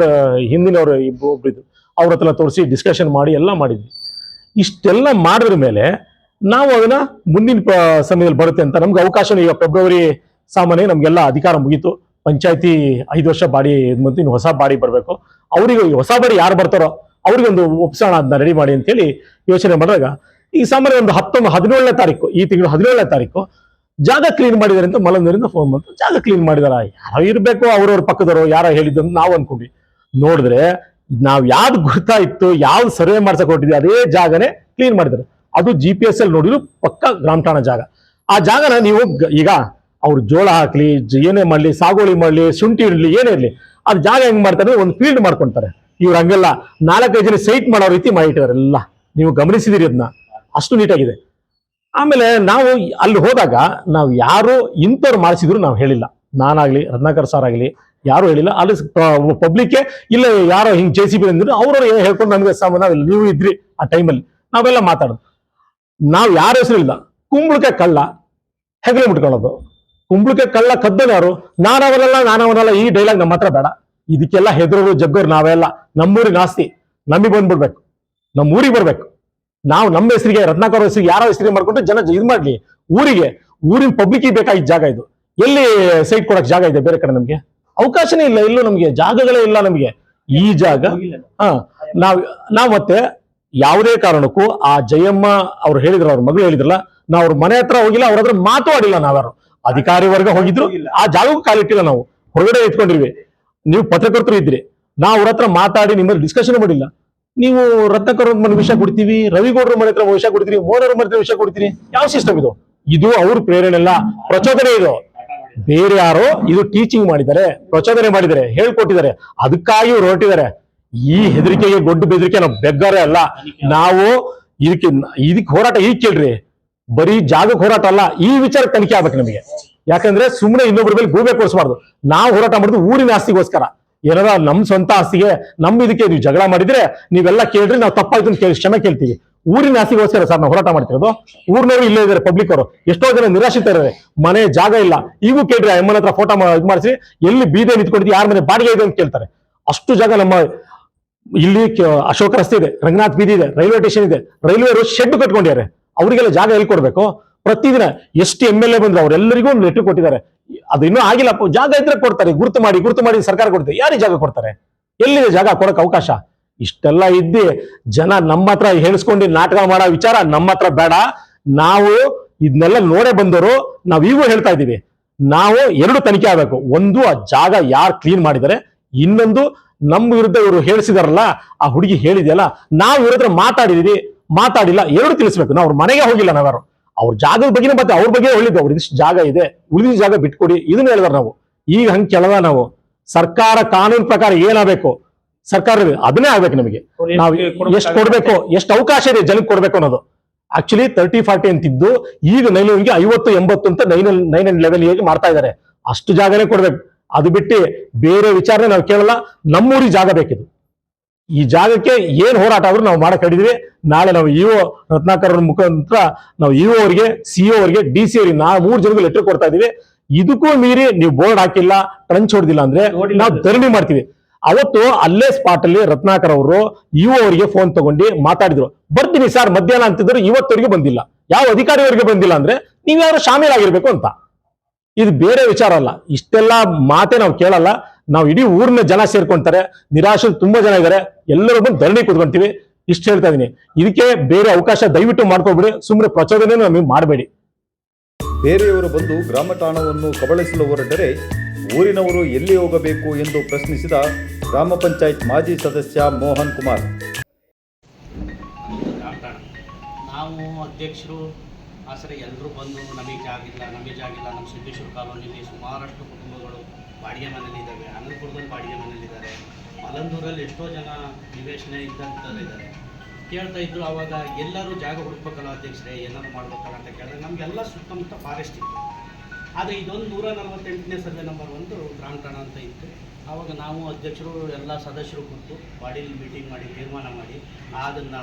ಹಿಂದಿನವರು ಒಬ್ರಿದ್ದು, ಅವ್ರ ಹತ್ರ ತೋರಿಸಿ ಡಿಸ್ಕಷನ್ ಮಾಡಿ ಎಲ್ಲ ಮಾಡಿದ್ವಿ. ಇಷ್ಟೆಲ್ಲ ಮಾಡಿದ್ರ ಮೇಲೆ ನಾವು ಅದನ್ನ ಮುಂದಿನ ಸಮಯದಲ್ಲಿ ಬರುತ್ತೆ ಅಂತ ನಮ್ಗೆ ಅವಕಾಶ. ಈಗ ಫೆಬ್ರವರಿ ಸಾಮಾನ್ಯ ನಮ್ಗೆಲ್ಲ ಅಧಿಕಾರ ಮುಗೀತು. ಪಂಚಾಯತಿ 5 ವರ್ಷ ಬಾಡಿ ಬಂತು, ಇನ್ನು ಹೊಸ ಬಾಡಿ ಬರಬೇಕು. ಅವರಿಗೆ ಹೊಸ ಬಾಡಿ ಯಾರು ಬರ್ತಾರೋ ಅವ್ರಿಗೊಂದು ಒಪ್ಸೋಣ ಅದನ್ನ ರೆಡಿ ಮಾಡಿ ಅಂತೇಳಿ ಯೋಚನೆ ಮಾಡಿದಾಗ ಈ ಸಾಮಾನ್ಯ ಒಂದು 17ನೇ ತಾರೀಕು, ಈ ತಿಂಗಳು 17ನೇ ತಾರೀಕು ಜಾಗ ಕ್ಲೀನ್ ಮಾಡಿದಾರೆ ಅಂತ ಮಲಂದೂರಿಂದ ಫೋನ್ ಬಂತು. ಜಾಗ ಕ್ಲೀನ್ ಮಾಡಿದಾರ, ಯಾರು ಇರ್ಬೇಕು, ಅವ್ರವ್ರ ಪಕ್ಕದವರು ಯಾರ ಹೇಳಿದ್ದು ಅಂತ ನಾವು ಅನ್ಕೊಂಡ್ವಿ. ನೋಡಿದ್ರೆ ನಾವ್ ಯಾವ್ದು ಗೊತ್ತಾಯ್ತು, ಯಾವ್ದು ಸರ್ವೆ ಮಾಡ್ಸಕ್ ಹೊಟ್ಟಿದ್ವಿ ಅದೇ ಜಾಗನೇ ಕ್ಲೀನ್ ಮಾಡಿದ್ದಾರೆ. ಅದು GPS ಅಲ್ಲಿ ನೋಡಿದ್ರು ಪಕ್ಕ ಗ್ರಾಮ ಠಾಣ ಜಾಗ. ಆ ಜಾಗನ ನೀವು ಈಗ ಅವ್ರು ಜೋಳ ಹಾಕ್ಲಿ, ಏನೇ ಮಾಡ್ಲಿ, ಸಾಗುವಳಿ ಮಾಡ್ಲಿ, ಶುಂಠಿ ಇರ್ಲಿ, ಏನೇ ಇರ್ಲಿ, ಅದು ಜಾಗ ಹೆಂಗ್ ಮಾಡ್ತಾರೆ, ಒಂದು ಫೀಲ್ಡ್ ಮಾಡ್ಕೊಂತಾರೆ. ಇವ್ರು ಹಂಗೆಲ್ಲ 4-5 ಜನ ಸೈಟ್ ಮಾಡೋ ರೀತಿ ಮಾಡಿಟ್ಟಿದ್ದಾರೆ ಎಲ್ಲ. ನೀವು ಗಮನಿಸಿದಿರಿ ಅದನ್ನ, ಅಷ್ಟು ನೀಟಾಗಿದೆ. ಆಮೇಲೆ ನಾವು ಅಲ್ಲಿ ಹೋದಾಗ ನಾವು ಯಾರು ಇಂಥವ್ರು ಮಾಡಿಸಿದ್ರು ನಾವು ಹೇಳಿಲ್ಲ. ನಾನಾಗ್ಲಿ, ರತ್ನಾಕರ್ ಸರ್ ಆಗ್ಲಿ, ಯಾರು ಹೇಳಿಲ್ಲ. ಅಲ್ಲಿ ಪಬ್ಲಿಕ್ ಇಲ್ಲ ಯಾರೋ ಹಿಂಗ್ JCB ಅಂದ್ರು ಅವ್ರವ್ರು ಹೇಳ್ಕೊಂಡು ನಮ್ಗೆ ನಾವಿಲ್ಲ, ನೀವು ಇದ್ರಿ ಆ ಟೈಮಲ್ಲಿ, ನಾವೆಲ್ಲ ಮಾತಾಡೋದು. ನಾವ್ ಯಾರ ಹೆಸರು ಇಲ್ಲ. ಕುಂಬಳಕಾಯಿ ಕಳ್ಳ ಹೆಗಲೆ ಮುಟ್ಕೊಳ್ಳೋದು, ಕುಂಬಳಕಾಯಿ ಕಳ್ಳ ಕದ್ದನು ಯಾರು, ನಾನವನಲ್ಲ ಈ ಡೈಲಾಗ್ ನಮ್ಮ ಹತ್ರ ಬೇಡ. ಇದಕ್ಕೆಲ್ಲ ಹೆದರೋರು ಜಗ್ಗೋರು ನಾವೆಲ್ಲ. ನಮ್ಮೂರಿನ ಆಸ್ತಿ ನಮಗೆ ಬಂದ್ಬಿಡ್ಬೇಕು, ನಮ್ಮ ಊರಿಗೆ ಬರ್ಬೇಕು. ನಾವು ನಮ್ಮ ಹೆಸರಿಗೆ, ರತ್ನಾಕರ್ ಹೆಸರಿಗೆ ಯಾರೋ ಹೆಸರಿಗೆ ಮಾಡ್ಕೊಂಡು ಜನ ಇದು ಮಾಡ್ಲಿ. ಊರಿನ ಪಬ್ಲಿಕ್ ಬೇಕಾಗಿದ್ದ ಜಾಗ ಇದು. ಎಲ್ಲಿ ಸೈಟ್ ಕೊಡಕ್ ಜಾಗ ಇದೆ ಬೇರೆ ಕಡೆ? ನಮ್ಗೆ ಅವಕಾಶನೇ ಇಲ್ಲ, ಎಲ್ಲೂ ನಮ್ಗೆ ಜಾಗಗಳೇ ಇಲ್ಲ. ನಮ್ಗೆ ಈ ಜಾಗ ನಾವ್ ಮತ್ತೆ ಯಾವುದೇ ಕಾರಣಕ್ಕೂ ಆ ಜಯಮ್ಮ ಅವ್ರು ಹೇಳಿದ್ರು, ಅವ್ರ ಮಗಳು ಹೇಳಿದ್ರಲ್ಲ, ನಾವ್ ಅವ್ರ ಮನೆ ಹತ್ರ ಹೋಗಿಲ್ಲ, ಅವ್ರ ಹತ್ರ ಮಾತು ಆಡಿಲ್ಲ. ನಾವ್ಯಾರು ಅಧಿಕಾರಿ ವರ್ಗ ಹೋಗಿದ್ರು, ಆ ಜಾಗಕ್ಕೂ ಕಾಲಿಟ್ಟಿಲ್ಲ. ನಾವು ಹೊರಗಡೆ ಇಟ್ಕೊಂಡಿರ್ವಿ. ನೀವು ಪತ್ರಕರ್ತರು ಇದ್ರಿ, ನಾವು ಅವ್ರ ಹತ್ರ ಮಾತಾಡಿ ನಿಮ್ಮಲ್ಲಿ ಡಿಸ್ಕಷನ್ ಮಾಡಿಲ್ಲ. ನೀವು ರತ್ನಾಕರ್ ಮನೆ ವಿಷಯ ಕೊಡ್ತೀವಿ, ರವಿಗೌಡ್ರ ಮನೆ ಹತ್ರ ವಿಷಯ ಕೊಡ್ತೀರಿ, ಮೋಹನವ್ರ ಮನೆ ಹತ್ರ ವಿಷಯ ಕೊಡ್ತೀರಿ. ಯಾವ ಸಿಸ್ಟಮ್ ಇದು? ಇದು ಅವ್ರ ಪ್ರೇರಣೆ ಅಲ್ಲ, ಪ್ರಚೋದನೆ. ಇದು ಬೇರೆ ಯಾರೋ ಇದು ಟೀಚಿಂಗ್ ಮಾಡಿದ್ದಾರೆ, ಪ್ರಚೋದನೆ ಮಾಡಿದ್ದಾರೆ, ಹೇಳ್ಕೊಟ್ಟಿದ್ದಾರೆ, ಅದಕ್ಕಾಗಿ ಇವ್ರು ಹೊರಟಿದ್ದಾರೆ. ಈ ಹೆದರಿಕೆಗೆ ಗೊಡ್ಡು ಬೆದರಿಕೆ ನಾವು ಬೆಗ್ಗಾರೆ ಅಲ್ಲ. ನಾವು ಇದಕ್ಕೆ ಹೋರಾಟ ಈಗ ಕೇಳ್ರಿ, ಬರೀ ಜಾಗಕ್ಕೆ ಹೋರಾಟ ಅಲ್ಲ, ಈ ವಿಚಾರ ತನಿಖೆ ಆಗ್ಬೇಕು ನಮಗೆ. ಯಾಕಂದ್ರೆ ಸುಮ್ಮನೆ ಇನ್ನೊಬ್ಬರ ಮೇಲೆ ಗೂಬೆ ಕೊಡಿಸಬಾರ್ದು. ನಾವು ಹೋರಾಟ ಮಾಡಿದ್ರು ಊರಿನ ಆಸ್ತಿಗೋಸ್ಕರ. ಏನಾರ ನಮ್ ಸ್ವಂತ ಆಸ್ತಿಗೆ ಇದಕ್ಕೆ ನೀವು ಜಗಳ ಮಾಡಿದ್ರೆ ನೀವೆಲ್ಲ ಕೇಳ್ರಿ, ನಾವು ತಪ್ಪಾಯ್ತು ಕೇಳಿ ಕ್ಷಮೆ ಕೇಳ್ತೀವಿ. ಊರಿನ ಆಸ್ತಿಗೋಸ್ಕರ ಸರ್ ನಾವು ಹೋರಾಟ ಮಾಡ್ತಿರೋದು. ಊರ್ನವರು ಇಲ್ಲೇ ಇದ್ದಾರೆ, ಪಬ್ಲಿಕ್ ಅವರು ಎಷ್ಟೋ ಜನ ನಿರಾಶ್ರಿತ ಇದ್ದಾರೆ, ಮನೆ ಜಾಗ ಇಲ್ಲ. ಈಗೂ ಕೇಳ್ರಿ, ಅಮ್ಮನ ಹತ್ರ ಫೋಟೋ ಇದು ಮಾಡಿಸಿ, ಎಲ್ಲಿ ಬೀದೆ ನಿಂತ್ಕೊಂಡಿದ್ವಿ, ಯಾರ ಮನೆ ಬಾಡಿಗೆ ಇದೆ ಅಂತ ಕೇಳ್ತಾರೆ. ಅಷ್ಟು ಜಾಗ ನಮ್ಮ ಇಲ್ಲಿ ಅಶೋಕ ರಸ್ತೆ ಇದೆ, ರಂಗನಾಥ್ ಬೀದಿ ಇದೆ, ರೈಲ್ವೆ ಸ್ಟೇಷನ್ ಇದೆ, ರೈಲ್ವೆ ಶೆಡ್ ಕಟ್ಕೊಂಡಿದ್ದಾರೆ. ಅವರಿಗೆಲ್ಲ ಜಾಗ ಎಲ್ಲಿ ಕೊಡ್ಬೇಕು? ಪ್ರತಿದಿನ ಎಷ್ಟು MLA ಬಂದ್ರು ಅವರೆಲ್ಲರಿಗೂ ಒಂದು ಲೆಟರ್ ಕೊಟ್ಟಿದ್ದಾರೆ. ಅದು ಇನ್ನೂ ಆಗಿಲ್ಲ. ಜಾಗ ಇದ್ರೆ ಕೊಡ್ತಾರೆ, ಗುರುತು ಮಾಡಿ ಸರ್ಕಾರ ಕೊಡ್ತಾರೆ. ಯಾರಿಗೆ ಜಾಗ ಕೊಡ್ತಾರೆ? ಎಲ್ಲಿದೆ ಜಾಗ ಕೊಡಕ್ ಅವಕಾಶ? ಇಷ್ಟೆಲ್ಲ ಇದ್ದಿ ಜನ ನಮ್ಮ ಹತ್ರ ಹೇಳಿಸ್ಕೊಂಡು ನಾಟಕ ಮಾಡೋ ವಿಚಾರ ನಮ್ಮ ಹತ್ರ ಬೇಡ. ನಾವು ಇದನ್ನೆಲ್ಲ ನೋಡೇ ಬಂದವರು. ನಾವು ಈಗೂ ಹೇಳ್ತಾ ಇದ್ದೀವಿ, ನಾವು ಎರಡು ತನಿಖೆ ಆಗ್ಬೇಕು. ಒಂದು, ಆ ಜಾಗ ಯಾರು ಕ್ಲೀನ್ ಮಾಡಿದ್ದಾರೆ. ಇನ್ನೊಂದು, ನಮ್ಮ ವಿರುದ್ಧ ಇವರು ಹೇಳಿಸಿದಾರಲ್ಲ, ಆ ಹುಡುಗಿ ಹೇಳಿದೆಯಲ್ಲ, ನಾವು ಇವ್ರ ಹತ್ರ ಮಾತಾಡಿಲ್ಲ, ಎರಡು ತಿಳಿಸ್ಬೇಕು. ನಾವು ಅವ್ರ ಮನೆಗೆ ಹೋಗಿಲ್ಲ. ನಾವ್ಯಾರು ಅವ್ರ ಜಾಗದ ಬಗ್ಗೆ ಮತ್ತೆ ಅವ್ರ ಬಗ್ಗೆ ಹೇಳಿದ್ವಿ. ಅವ್ರ ಇದಿಷ್ಟು ಜಾಗ ಇದೆ, ಉಳಿದ ಜಾಗ ಬಿಟ್ಕೊಡಿ, ಇದನ್ನ ಹೇಳಿದಾರೆ. ನಾವು ಈಗ ಹಂಗೆ ಕೆಳಗ ನಾವು ಸರ್ಕಾರ ಕಾನೂನು ಪ್ರಕಾರ ಏನಾಗಬೇಕು, ಸರ್ಕಾರ ಅದನ್ನೇ ಆಗ್ಬೇಕು. ನಮಗೆ ನಾವು ಎಷ್ಟು ಕೊಡ್ಬೇಕು, ಎಷ್ಟು ಅವಕಾಶ ಇದೆ ಜನಕ್ಕೆ ಕೊಡ್ಬೇಕು ಅನ್ನೋದು. ಆಕ್ಚುಲಿ 30-40 ಅಂತಿದ್ದು ಈಗ 9 50-80 ಅಂತ 9-11 ಮಾಡ್ತಾ ಇದ್ದಾರೆ. ಅಷ್ಟು ಜಾಗನೇ ಕೊಡ್ಬೇಕು. ಅದು ಬಿಟ್ಟು ಬೇರೆ ವಿಚಾರನೆ ನಾವು ಕೇಳಲ್ಲ. ನಮ್ಮೂರಿಗೆ ಜಾಗ ಬೇಕಿದು. ಈ ಜಾಗಕ್ಕೆ ಏನ್ ಹೋರಾಟ ಆದ್ರೂ ನಾವು ಮಾಡಕ್ ಹೇಳಿದ್ವಿ. ನಾಳೆ ನಾವು ಇಒ ರತ್ನಾಕರ್ ಮುಖಾಂತರ ನಾವು ಇಒ ಅವರಿಗೆ, CO ಅವರಿಗೆ, DC ಅವರಿಗೆ 3 ಜನಗಳು ಲೆಟರ್ ಕೊಡ್ತಾ ಇದೀವಿ. ಇದಕ್ಕೂ ಮೀರಿ ನೀವು ಬೋರ್ಡ್ ಹಾಕಿಲ್ಲ, ಟ್ರಂಚ್ ಹೊಡೆದಿಲ್ಲ ಅಂದ್ರೆ ನಾವು ಧರಣಿ ಮಾಡ್ತೀವಿ. ಅವತ್ತು ಅಲ್ಲೇ ಸ್ಪಾಟ್ ಅಲ್ಲಿ ರತ್ನಾಕರ್ ಅವರು ಇಒ ಅವರಿಗೆ ಫೋನ್ ತಗೊಂಡು ಮಾತಾಡಿದ್ರು. ಬರ್ತೀನಿ ಸರ್ ಮಧ್ಯಾಹ್ನ ಅಂತಿದ್ರು, ಇವತ್ತವರೆಗೆ ಬಂದಿಲ್ಲ. ಯಾವ ಅಧಿಕಾರಿಯವರಿಗೆ ಬಂದಿಲ್ಲ ಅಂದ್ರೆ ನೀವ್ಯಾರು ಶಾಮೀಲಾಗಿರ್ಬೇಕು ಅಂತ. ಇದು ಬೇರೆ ವಿಚಾರ ಅಲ್ಲ. ಇಷ್ಟೆಲ್ಲ ಮಾತೆ ನಾವು ಕೇಳಲ್ಲ. ನಾವು ಇಡೀ ಊರಿನ ಜನ ಸೇರ್ಕೊಂತಾರೆ, ನಿರಾಶೆ ತುಂಬಾ ಜನ ಇದ್ದಾರೆ, ಎಲ್ಲರೂ ಬಂದು ಧರಣಿ ಕೂತ್ಕೊಂತೀವಿ. ಇಷ್ಟು ಹೇಳ್ತಾ ಇದೀನಿ. ಇದಕ್ಕೆ ಬೇರೆ ಅವಕಾಶ ದಯವಿಟ್ಟು ಮಾಡ್ಕೊಬಿಡಿ. ಸುಮ್ಮನೆ ಪ್ರಚೋದನೆ ನಮಗೆ ಮಾಡಬೇಡಿ. ಬೇರೆಯವರು ಬಂದು ಗ್ರಾಮ ಠಾಣವನ್ನು ಕಬಳಿಸಲು ಹೊರಟರೆ ಊರಿನವರು ಎಲ್ಲಿ ಹೋಗಬೇಕು ಎಂದು ಪ್ರಶ್ನಿಸಿದ ಗ್ರಾಮ ಪಂಚಾಯತ್ ಮಾಜಿ ಸದಸ್ಯ ಮೋಹನ್ ಕುಮಾರ್. ನಾವು ಅಧ್ಯಕ್ಷರು ಆಸರೆ ಎಲ್ಲರೂ ಬಂದು ನಮಗೆ ಜಾಗಿಲ್ಲ, ನಮ್ಮ ಸಿದ್ದೇಶ್ವರ ಕಾಲೋನಿಯಲ್ಲಿ ಸುಮಾರಷ್ಟು ಕುಟುಂಬಗಳು ಬಾಡಿಗೆ ಮನೆಯಲ್ಲಿದ್ದಾವೆ. ಅನಂತಪುರದಲ್ಲಿ ಬಾಡಿಗೆ ಮನೆಯಲ್ಲಿದ್ದಾರೆ. ಮಲಂದೂರಲ್ಲಿ ಎಷ್ಟೋ ಜನ ನಿವೇಶನ ಇದ್ದಂಥವ್ರಿದ್ದಾರೆ. ಕೇಳ್ತಾ ಇದ್ರು. ಆವಾಗ ಎಲ್ಲರೂ ಜಾಗ ಹುಡುಕ್ಬೇಕಲ್ಲ ಅಧ್ಯಕ್ಷರೇ, ಏನಾದ್ರು ಮಾಡ್ಬೇಕಲ್ಲ ಅಂತ ಕೇಳಿದ್ರೆ ನಮಗೆಲ್ಲ ಸುತ್ತಮುತ್ತ ಫಾರೆಸ್ಟ್ ಇತ್ತು. ಆದರೆ ಇದೊಂದು 148ನೇ ಸರ್ವೆ ನಂಬರ್ 1 ಗ್ರಾಮ ಠಾಣ ಅಂತ ಇತ್ತು. ಆವಾಗ ನಾವು ಅಧ್ಯಕ್ಷರು ಎಲ್ಲ ಸದಸ್ಯರು ಕೂತು ಬಾಡಿಲಿ ಮೀಟಿಂಗ್ ಮಾಡಿ ತೀರ್ಮಾನ ಮಾಡಿ ಅದನ್ನು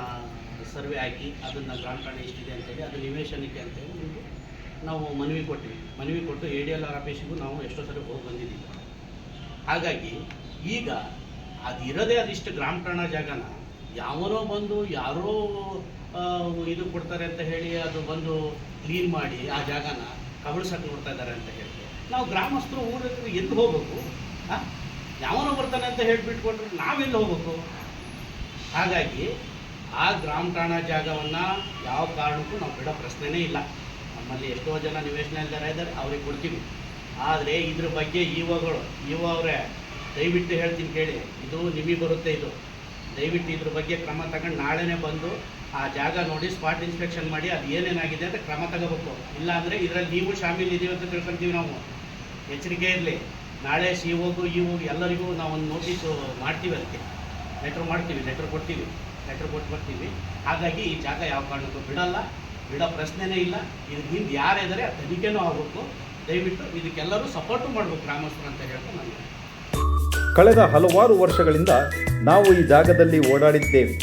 ಸರ್ವೆ ಹಾಕಿ ಅದನ್ನು ಗ್ರಾಮ ಠಾಣ ಎಷ್ಟಿದೆ ಅಂತೇಳಿ ಅದು ನಿವೇಶನಕ್ಕೆ ಅಂತೇಳಿ ನಾವು ಮನವಿ ಕೊಟ್ಟು ADLR ಆಫೀಸಿಗೂ ನಾವು ಎಷ್ಟೋ ಸರಿ ಹೋಗಿ ಬಂದಿದ್ದೀವಿ. ಹಾಗಾಗಿ ಈಗ ಅದಿರೋದೇ ಅದಿಷ್ಟು ಗ್ರಾಮ ಠಾಣ ಜಾಗನ ಯಾವನೋ ಬಂದು ಯಾರೋ ಇದು ಕೊಡ್ತಾರೆ ಅಂತ ಹೇಳಿ ಅದು ಬಂದು ಕ್ಲೀನ್ ಮಾಡಿ ಆ ಜಾಗನ ಕಬಳಿಸಕ್ಕೆ ನೋಡ್ತಾ ಇದ್ದಾರೆ ಅಂತ ಹೇಳಿ ನಾವು ಗ್ರಾಮಸ್ಥರು ಊರಲ್ಲಿ ಎಲ್ಲಿ ಹೋಗ್ಬೇಕು? ಯಾವನೋ ಬರ್ತಾನೆ ಅಂತ ಹೇಳಿಬಿಟ್ಕೊಂಡ್ರೆ ನಾವೆಲ್ಲಿ ಹೋಗ್ಬೇಕು? ಹಾಗಾಗಿ ಆ ಗ್ರಾಮ ಠಾಣಾ ಜಾಗವನ್ನು ಯಾವ ಕಾರಣಕ್ಕೂ ನಾವು ಬಿಡೋ ಪ್ರಶ್ನೆನೇ ಇಲ್ಲ. ನಮ್ಮಲ್ಲಿ ಎಷ್ಟೋ ಜನ ನಿವೇಶನ ಇದ್ದಾರೆ, ಅವ್ರಿಗೆ ಕೊಡ್ತೀವಿ. ಆದರೆ ಇದ್ರ ಬಗ್ಗೆ ಇವ ಅವರೇ ದಯವಿಟ್ಟು ಹೇಳ್ತೀನಿ ಕೇಳಿ, ಇದು ನಿಮಗೆ ಬರುತ್ತೆ. ಇದು ದಯವಿಟ್ಟು ಇದ್ರ ಬಗ್ಗೆ ಕ್ರಮ ತಗೊಂಡು ನಾಳೆನೇ ಬಂದು ಆ ಜಾಗ ನೋಡಿ ಸ್ಪಾಟ್ ಇನ್ಸ್ಪೆಕ್ಷನ್ ಮಾಡಿ ಅದು ಏನೇನಾಗಿದೆ ಅಂತ ಕ್ರಮ ತಗೋಬೇಕು. ಇಲ್ಲಾಂದರೆ ಇದರಲ್ಲಿ ನೀವು ಶಾಮೀಲ್ ಇದೀವಿ ಅಂತ ತಿಳ್ಕೊಳ್ತೀವಿ. ನಾವು ಎಚ್ಚರಿಕೆ ಇರಲಿ. ನಾಳೆ COಗೂ ಎಲ್ಲರಿಗೂ ನಾವು ಒಂದು ನೋಟಿಸು ಮಾಡ್ತೀವಿ, ಅದಕ್ಕೆ ಲೆಟ್ರ್ ಕೊಟ್ಟು ಬರ್ತೀವಿ. ಹಾಗಾಗಿ ಈ ಜಾಗ ಯಾವ ಕಾರಣಕ್ಕೂ ಬಿಡೋ ಪ್ರಶ್ನೆನೇ ಇಲ್ಲ. ಇದ್ರ ಹಿಂದೆ ಯಾರಿದ್ದಾರೆ ಆ ತನಿಖೆನೂ ಆಗಬೇಕು. ದಯವಿಟ್ಟು ಇದಕ್ಕೆಲ್ಲರೂ ಸಪೋರ್ಟು ಮಾಡಬೇಕು ಗ್ರಾಮಸ್ಥರು ಅಂತ ಹೇಳ್ಕೊಂಡು ನಾನು ಕಳೆದ ಹಲವಾರು ವರ್ಷಗಳಿಂದ ನಾವು ಈ ಜಾಗದಲ್ಲಿ ಓಡಾಡಿದ್ದೇವೆ.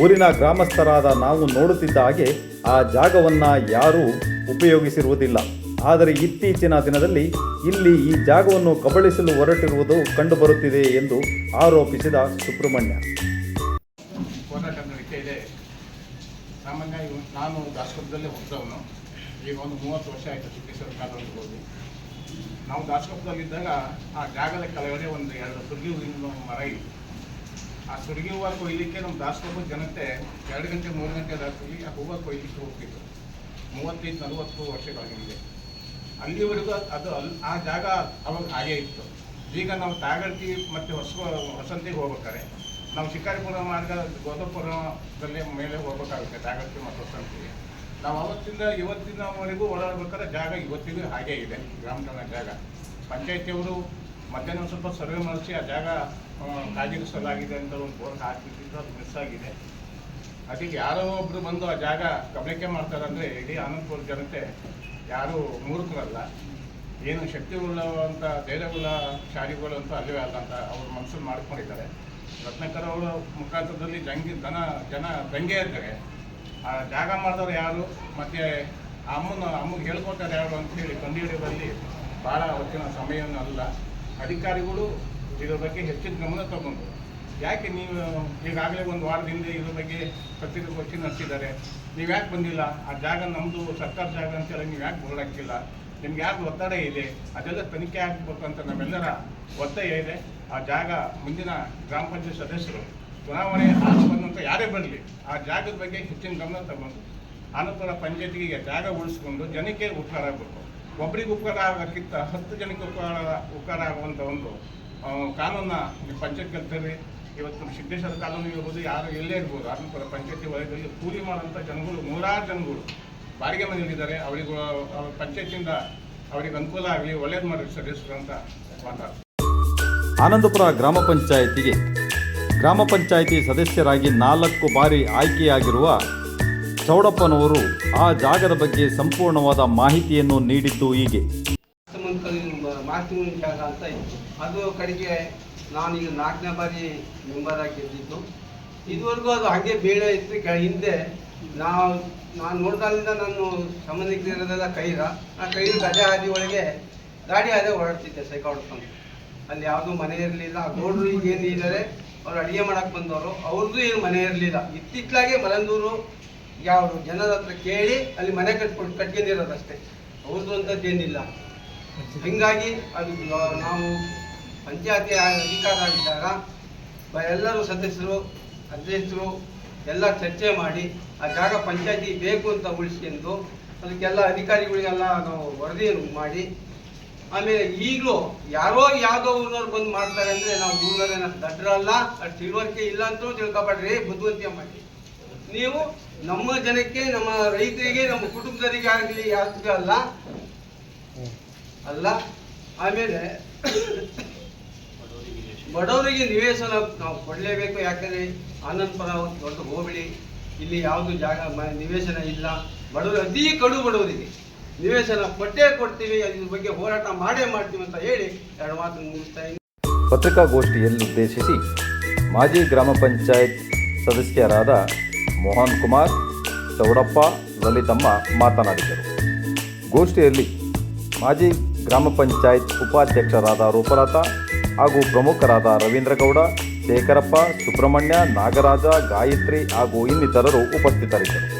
ಊರಿನ ಗ್ರಾಮಸ್ಥರಾದ ನಾವು ನೋಡುತ್ತಿದ್ದ ಹಾಗೆ ಆ ಜಾಗವನ್ನು ಯಾರೂ ಉಪಯೋಗಿಸಿರುವುದಿಲ್ಲ. ಆದರೆ ಇತ್ತೀಚಿನ ದಿನದಲ್ಲಿ ಇಲ್ಲಿ ಈ ಜಾಗವನ್ನು ಕಬಳಿಸಲು ಹೊರಟಿರುವುದು ಕಂಡುಬರುತ್ತಿದೆ ಎಂದು ಆರೋಪಿಸಿದ ಸುಬ್ರಹ್ಮಣ್ಯ. ಹೋರಾಟ ನಡೀತಾ ಇದೆ. ಸಾಮಾನ್ಯ ನಾನು ದಾಸಕೊಪ್ಪದಲ್ಲಿ ಹೋಗ್ದವನು. ಈಗ ಒಂದು 30 ವರ್ಷ ಆಯಿತು ಸಿದ್ದೇಶ್ವರ ಕಾಲೋನಿಗೆ ಹೋಗಿ. ನಾವು ದಾಸಕೊಪ್ಪದಲ್ಲಿದ್ದಾಗ ಆ ಜಾಗದ ಕೆಳಗಡೆ ಒಂದು 2 ಸುರ್ಗಿ ಹೂವಿನ ಮರ ಇತ್ತು. ಆ ಸುರ್ಗಿ ಹೂವು ಕೊಯ್ಲಿಕ್ಕೆ ನಮ್ಮ ದಾಸಕೊಪ್ಪದ ಜನತೆ 2 ಗಂಟೆ 3 ಗಂಟೆ ರಾತ್ರಿ ಆ ಹೂವು ಕೊಯ್ಲಿಕ್ಕೆ ಹೋಗ್ತಿತ್ತು. 35-40 ವರ್ಷಗಳ ಹಿಂದೆ. ಅಲ್ಲಿವರೆಗೂ ಅದು ಆ ಜಾಗ ಅವಾಗ ಹಾಗೇ ಇತ್ತು. ಈಗ ನಾವು ತಾಗಳ್ತಿ ಮತ್ತು ಹೊಸಂತಿಗೆ ಹೋಗ್ಬೇಕಾರೆ ನಾವು ಶಿಕಾರಿಪುರ ಮಾರ್ಗ ಗೋದಪುರದಲ್ಲಿ ಮೇಲೆ ಹೋಗ್ಬೇಕಾಗುತ್ತೆ ತಾಗಳ್ತಿ ಮತ್ತು ಹೊಸಂತಿಗೆ. ನಾವು ಅವತ್ತಿಂದ ಇವತ್ತಿನವರೆಗೂ ಓಡಾಡ್ಬೇಕಾದ್ರೆ ಜಾಗ ಇವತ್ತಿಗೂ ಹಾಗೇ ಇದೆ. ಗ್ರಾಮಠಾಣ ಜಾಗ ಪಂಚಾಯತಿಯವರು ಮಧ್ಯಾಹ್ನ ಸ್ವಲ್ಪ ಸರ್ವೆ ಮಾಡಿಸಿ ಆ ಜಾಗ ಕಾಯ್ದಿರಿಸಲಾಗಿದೆ ಅಂತ ಒಂದು ಬೋರ್ಡ್ ಹಾಕಿಬಿಟ್ಟಿದ್ದು ಅದು ಮಿಸ್ ಆಗಿದೆ. ಅದಕ್ಕೆ ಯಾರೋ ಒಬ್ಬರು ಬಂದು ಆ ಜಾಗ ಗಮನಿಕೆ ಮಾಡ್ತಾರೆ ಅಂದರೆ ಇಡೀ ಆನಂದಪುರ ಜನತೆ ಯಾರೂ ಮೂರ್ಖರಲ್ಲ, ಏನು ಶಕ್ತಿ ಉಳ್ಳವಂಥ ಧೈರ್ಯವುಳ್ಳ ಶಾಲೆಗಳು ಅಂತ ಅಲ್ಲವೇ ಅಲ್ಲ ಅಂತ ಅವ್ರ ಮನಸ್ಸಲ್ಲಿ ಮಾಡ್ಕೊಂಡಿದ್ದಾರೆ. ರತ್ನಾಕರ್ ಅವರ ಮುಖಾಂತರದಲ್ಲಿ ಜನ ದಂಗೆ ಇದ್ದಾರೆ. ಆ ಜಾಗ ಮಾಡಿದವರು ಯಾರು ಮತ್ತು ಅಮ್ಮಗೆ ಹೇಳ್ಕೊತಾರೆ ಯಾರು ಅಂತೇಳಿ ಕಂಡುಹಿಡಿಯುವಲ್ಲಿ ಭಾಳ ಹೊತ್ತಿನ ಸಮಯವನ್ನು ಅಲ್ಲ. ಅಧಿಕಾರಿಗಳು ಇದ್ರ ಬಗ್ಗೆ ಹೆಚ್ಚಿನ ಗಮನ ತಗೊಂಡು ಯಾಕೆ ನೀವು ಈಗಾಗಲೇ ಒಂದು ವಾರದಿಂದ ಇದ್ರ ಬಗ್ಗೆ ಪತ್ರಿಕಾಗೋಷ್ಠಿ ನಡೆಸಿದ್ದಾರೆ, ನೀವು ಯಾಕೆ ಬಂದಿಲ್ಲ? ಆ ಜಾಗ ನಮ್ಮದು ಸರ್ಕಾರ ಜಾಗ ಅಂತೇಳಿ ನೀವು ಯಾಕೆ ಬೋರ್ಡ್ ಹಾಕಿಲ್ಲ? ನಿಮ್ಗೆ ಯಾಕೆ ಒತ್ತಡ ಇದೆ? ಅದೆಲ್ಲ ತನಿಖೆ ಆಗಬೇಕು ಅಂತ ನಮ್ಮೆಲ್ಲರ ಒತ್ತಾಯ ಇದೆ. ಆ ಜಾಗ ಮುಂದಿನ ಗ್ರಾಮ ಪಂಚಾಯತ್ ಸದಸ್ಯರು ಚುನಾವಣೆ ಬಂದಂತ ಯಾರೇ ಬರಲಿ ಆ ಜಾಗದ ಬಗ್ಗೆ ಹೆಚ್ಚಿನ ಗಮನ ತಗೊಂಡು ಆನಂದಪುರ ಪಂಚಾಯತಿಗೆ ಜಾಗ ಉಳಿಸ್ಕೊಂಡು ಜನಕ್ಕೆ ಉಪಕಾರ ಆಗಬೇಕು. ಒಬ್ಬರಿಗೆ ಉಪಕಾರ ಆಗೋಕ್ಕಿಂತ 10 ಜನಕ್ಕೆ ಉಪಕಾರ ಆಗುವಂಥ ಒಂದು ಕಾನೂನನ್ನ ನೀವು ಪಂಚಾಯತ್ ತರ್ರಿ. ಇವತ್ತು ನಮ್ಮ ಸಿದ್ದೇಶ್ವರ ಕಾಲೋನಿ ಇರ್ಬೋದು, ಯಾರು ಎಲ್ಲೇ ಇರ್ಬೋದು, ಆನಂದಪುರ ಪಂಚಾಯತಿ ವಲಯದಲ್ಲಿ ಕೂಲಿ ಮಾಡುವಂಥ ಜನಗಳು 100 ಜನಗಳು ಬಾಡಿಗೆ ಮನೆಯಲ್ಲಿದ್ದಾರೆ. ಅವರಿಗೆ ಪಂಚಾಯತಿಯಿಂದ ಅವರಿಗೆ ಅನುಕೂಲ ಆಗಲಿ, ಒಳ್ಳೇದು ಮಾಡಿ ಸದಸ್ಯರು ಅಂತ ಮಾತಾಡ್ತಾರೆ. ಆನಂದಪುರ ಗ್ರಾಮ ಪಂಚಾಯಿತಿಗೆ ಗ್ರಾಮ ಪಂಚಾಯಿತಿ ಸದಸ್ಯರಾಗಿ 4 ಬಾರಿ ಆಯ್ಕೆಯಾಗಿರುವ ಚೌಡಪ್ಪನವರು ಆ ಜಾಗದ ಬಗ್ಗೆ ಸಂಪೂರ್ಣವಾದ ಮಾಹಿತಿಯನ್ನು ನೀಡಿದ್ದು ಹೀಗೆ. ಮಾಸ್ತಿ ಜಾಗ ಅಂತ ಇತ್ತು. ಅದು ಕಡೆಗೆ ನಾನು ಈಗ 4ನೇ ಬಾರಿ ಮೆಂಬರ್ ಆಗಿ ಗೆದ್ದಿದ್ದು. ಇದುವರೆಗೂ ಅದು ಹಾಗೆ ಬೇಳೆ ಇತ್ತು. ಹಿಂದೆ ನಾನು ನೋಡ್ದಾಗಿಂದ ನಾನು ಸಂಬಂಧಿಕರಿರೋದೆಲ್ಲ ಆ ಕೈರು ಗಜೆ ಹಾದಿ ಒಳಗೆ ಗಾಡಿ ಹಾದಿ ಓಡಾಡ್ತಿದ್ದೆ ಸೈಕಲ್ ಹೊಡ್ಕೊಂಡು. ಅಲ್ಲಿ ಯಾವುದೂ ಮನೆ ಇರಲಿಲ್ಲ. ಗೌಡ್ರು ಈಗ ಏನು ಇದ್ದಾರೆ ಅವ್ರು ಅಡುಗೆ ಮಾಡಕ್ಕೆ ಬಂದವರು, ಅವ್ರದ್ದು ಏನು ಮನೆ ಇರಲಿಲ್ಲ. ಇತ್ತಿತ್ತಲಾಗೆ ಮಲಂದೂರು ಯಾವುದು ಜನರ ಹತ್ರ ಕೇಳಿ ಅಲ್ಲಿ ಮನೆ ಕಟ್ಕೊಂಡಿರೋದಷ್ಟೇ, ಅವ್ರದ್ದು ಅಂಥದ್ದೇನಿಲ್ಲ. ಹೀಗಾಗಿ ಅದು ನಾವು ಪಂಚಾಯತಿ ಅಧಿಕಾರ ಇದ್ದಾಗ ಎಲ್ಲರೂ ಸದಸ್ಯರು ಅಧ್ಯಕ್ಷರು ಎಲ್ಲ ಚರ್ಚೆ ಮಾಡಿ ಆ ಜಾಗ ಪಂಚಾಯತಿ ಬೇಕು ಅಂತ ಉಳಿಸ್ಕೊಂಡು ಅದಕ್ಕೆಲ್ಲ ಅಧಿಕಾರಿಗಳಿಗೆಲ್ಲ ನಾವು ವರದಿಯನ್ನು ಮಾಡಿ, ಆಮೇಲೆ ಈಗಲೂ ಯಾರೋ ಯಾವುದೋ ಊರಿನವ್ರು ಬಂದು ಮಾಡ್ತಾರೆ ಅಂದರೆ ನಾವು ಊರಿನವ್ರೇನ ದಡ್ರಲ್ಲ, ಅದು ತಿಳುವಳಿಕೆ ಇಲ್ಲ ಅಂತಲೂ ತಿಳ್ಕೊಬೇಡ್ರಿ, ಬುದ್ಧಿವಂತಿಕೆ ಮಾಡಿ. ನೀವು ನಮ್ಮ ಜನಕ್ಕೆ, ನಮ್ಮ ರೈತರಿಗೆ, ನಮ್ಮ ಕುಟುಂಬದವರಿಗೆ ಆಗಲಿ ಯಾರಿಗೂ ಅಲ್ಲ. ಆಮೇಲೆ ಬಡವರಿಗೆ ನಿವೇಶನ ನಾವು ಕೊಡಲೇಬೇಕು. ಯಾಕಂದರೆ ಆನಂದಪುರ ದೊಡ್ಡ ಹೋಬಳಿ, ಇಲ್ಲಿ ಯಾವುದು ಜಾಗ ನಿವೇಶನ ಇಲ್ಲ. ಬಡವರು ಅತೀ ಕಡು ಬಡವರಿಗೆ ನಿವೇಶನ ಕೊಟ್ಟೇ ಕೊಡ್ತೀವಿ, ಇದ್ರ ಬಗ್ಗೆ ಹೋರಾಟ ಮಾಡೇ ಮಾಡ್ತೀವಿ ಅಂತ ಹೇಳಿ 2 ಮಾತು ಮುಗಿಸ್ತಾ ಇದ್ದೀನಿ. ಪತ್ರಿಕಾಗೋಷ್ಠಿಯನ್ನುದ್ದೇಶಿಸಿ ಮಾಜಿ ಗ್ರಾಮ ಪಂಚಾಯತ್ ಸದಸ್ಯರಾದ ಮೋಹನ್ ಕುಮಾರ್, ಚೌಡಪ್ಪ, ಲಲಿತಮ್ಮ ಮಾತನಾಡಿದರು. ಗೋಷ್ಠಿಯಲ್ಲಿ ಮಾಜಿ ಗ್ರಾಮ ಪಂಚಾಯತ್ ಉಪಾಧ್ಯಕ್ಷರಾದ ರೂಪಲತಾ ಹಾಗೂ ಪ್ರಮುಖರಾದ ರವೀಂದ್ರಗೌಡ, ಶೇಖರಪ್ಪ, ಸುಬ್ರಹ್ಮಣ್ಯ, ನಾಗರಾಜ, ಗಾಯತ್ರಿ ಹಾಗೂ ಇನ್ನಿತರರು ಉಪಸ್ಥಿತರಿದ್ದರು.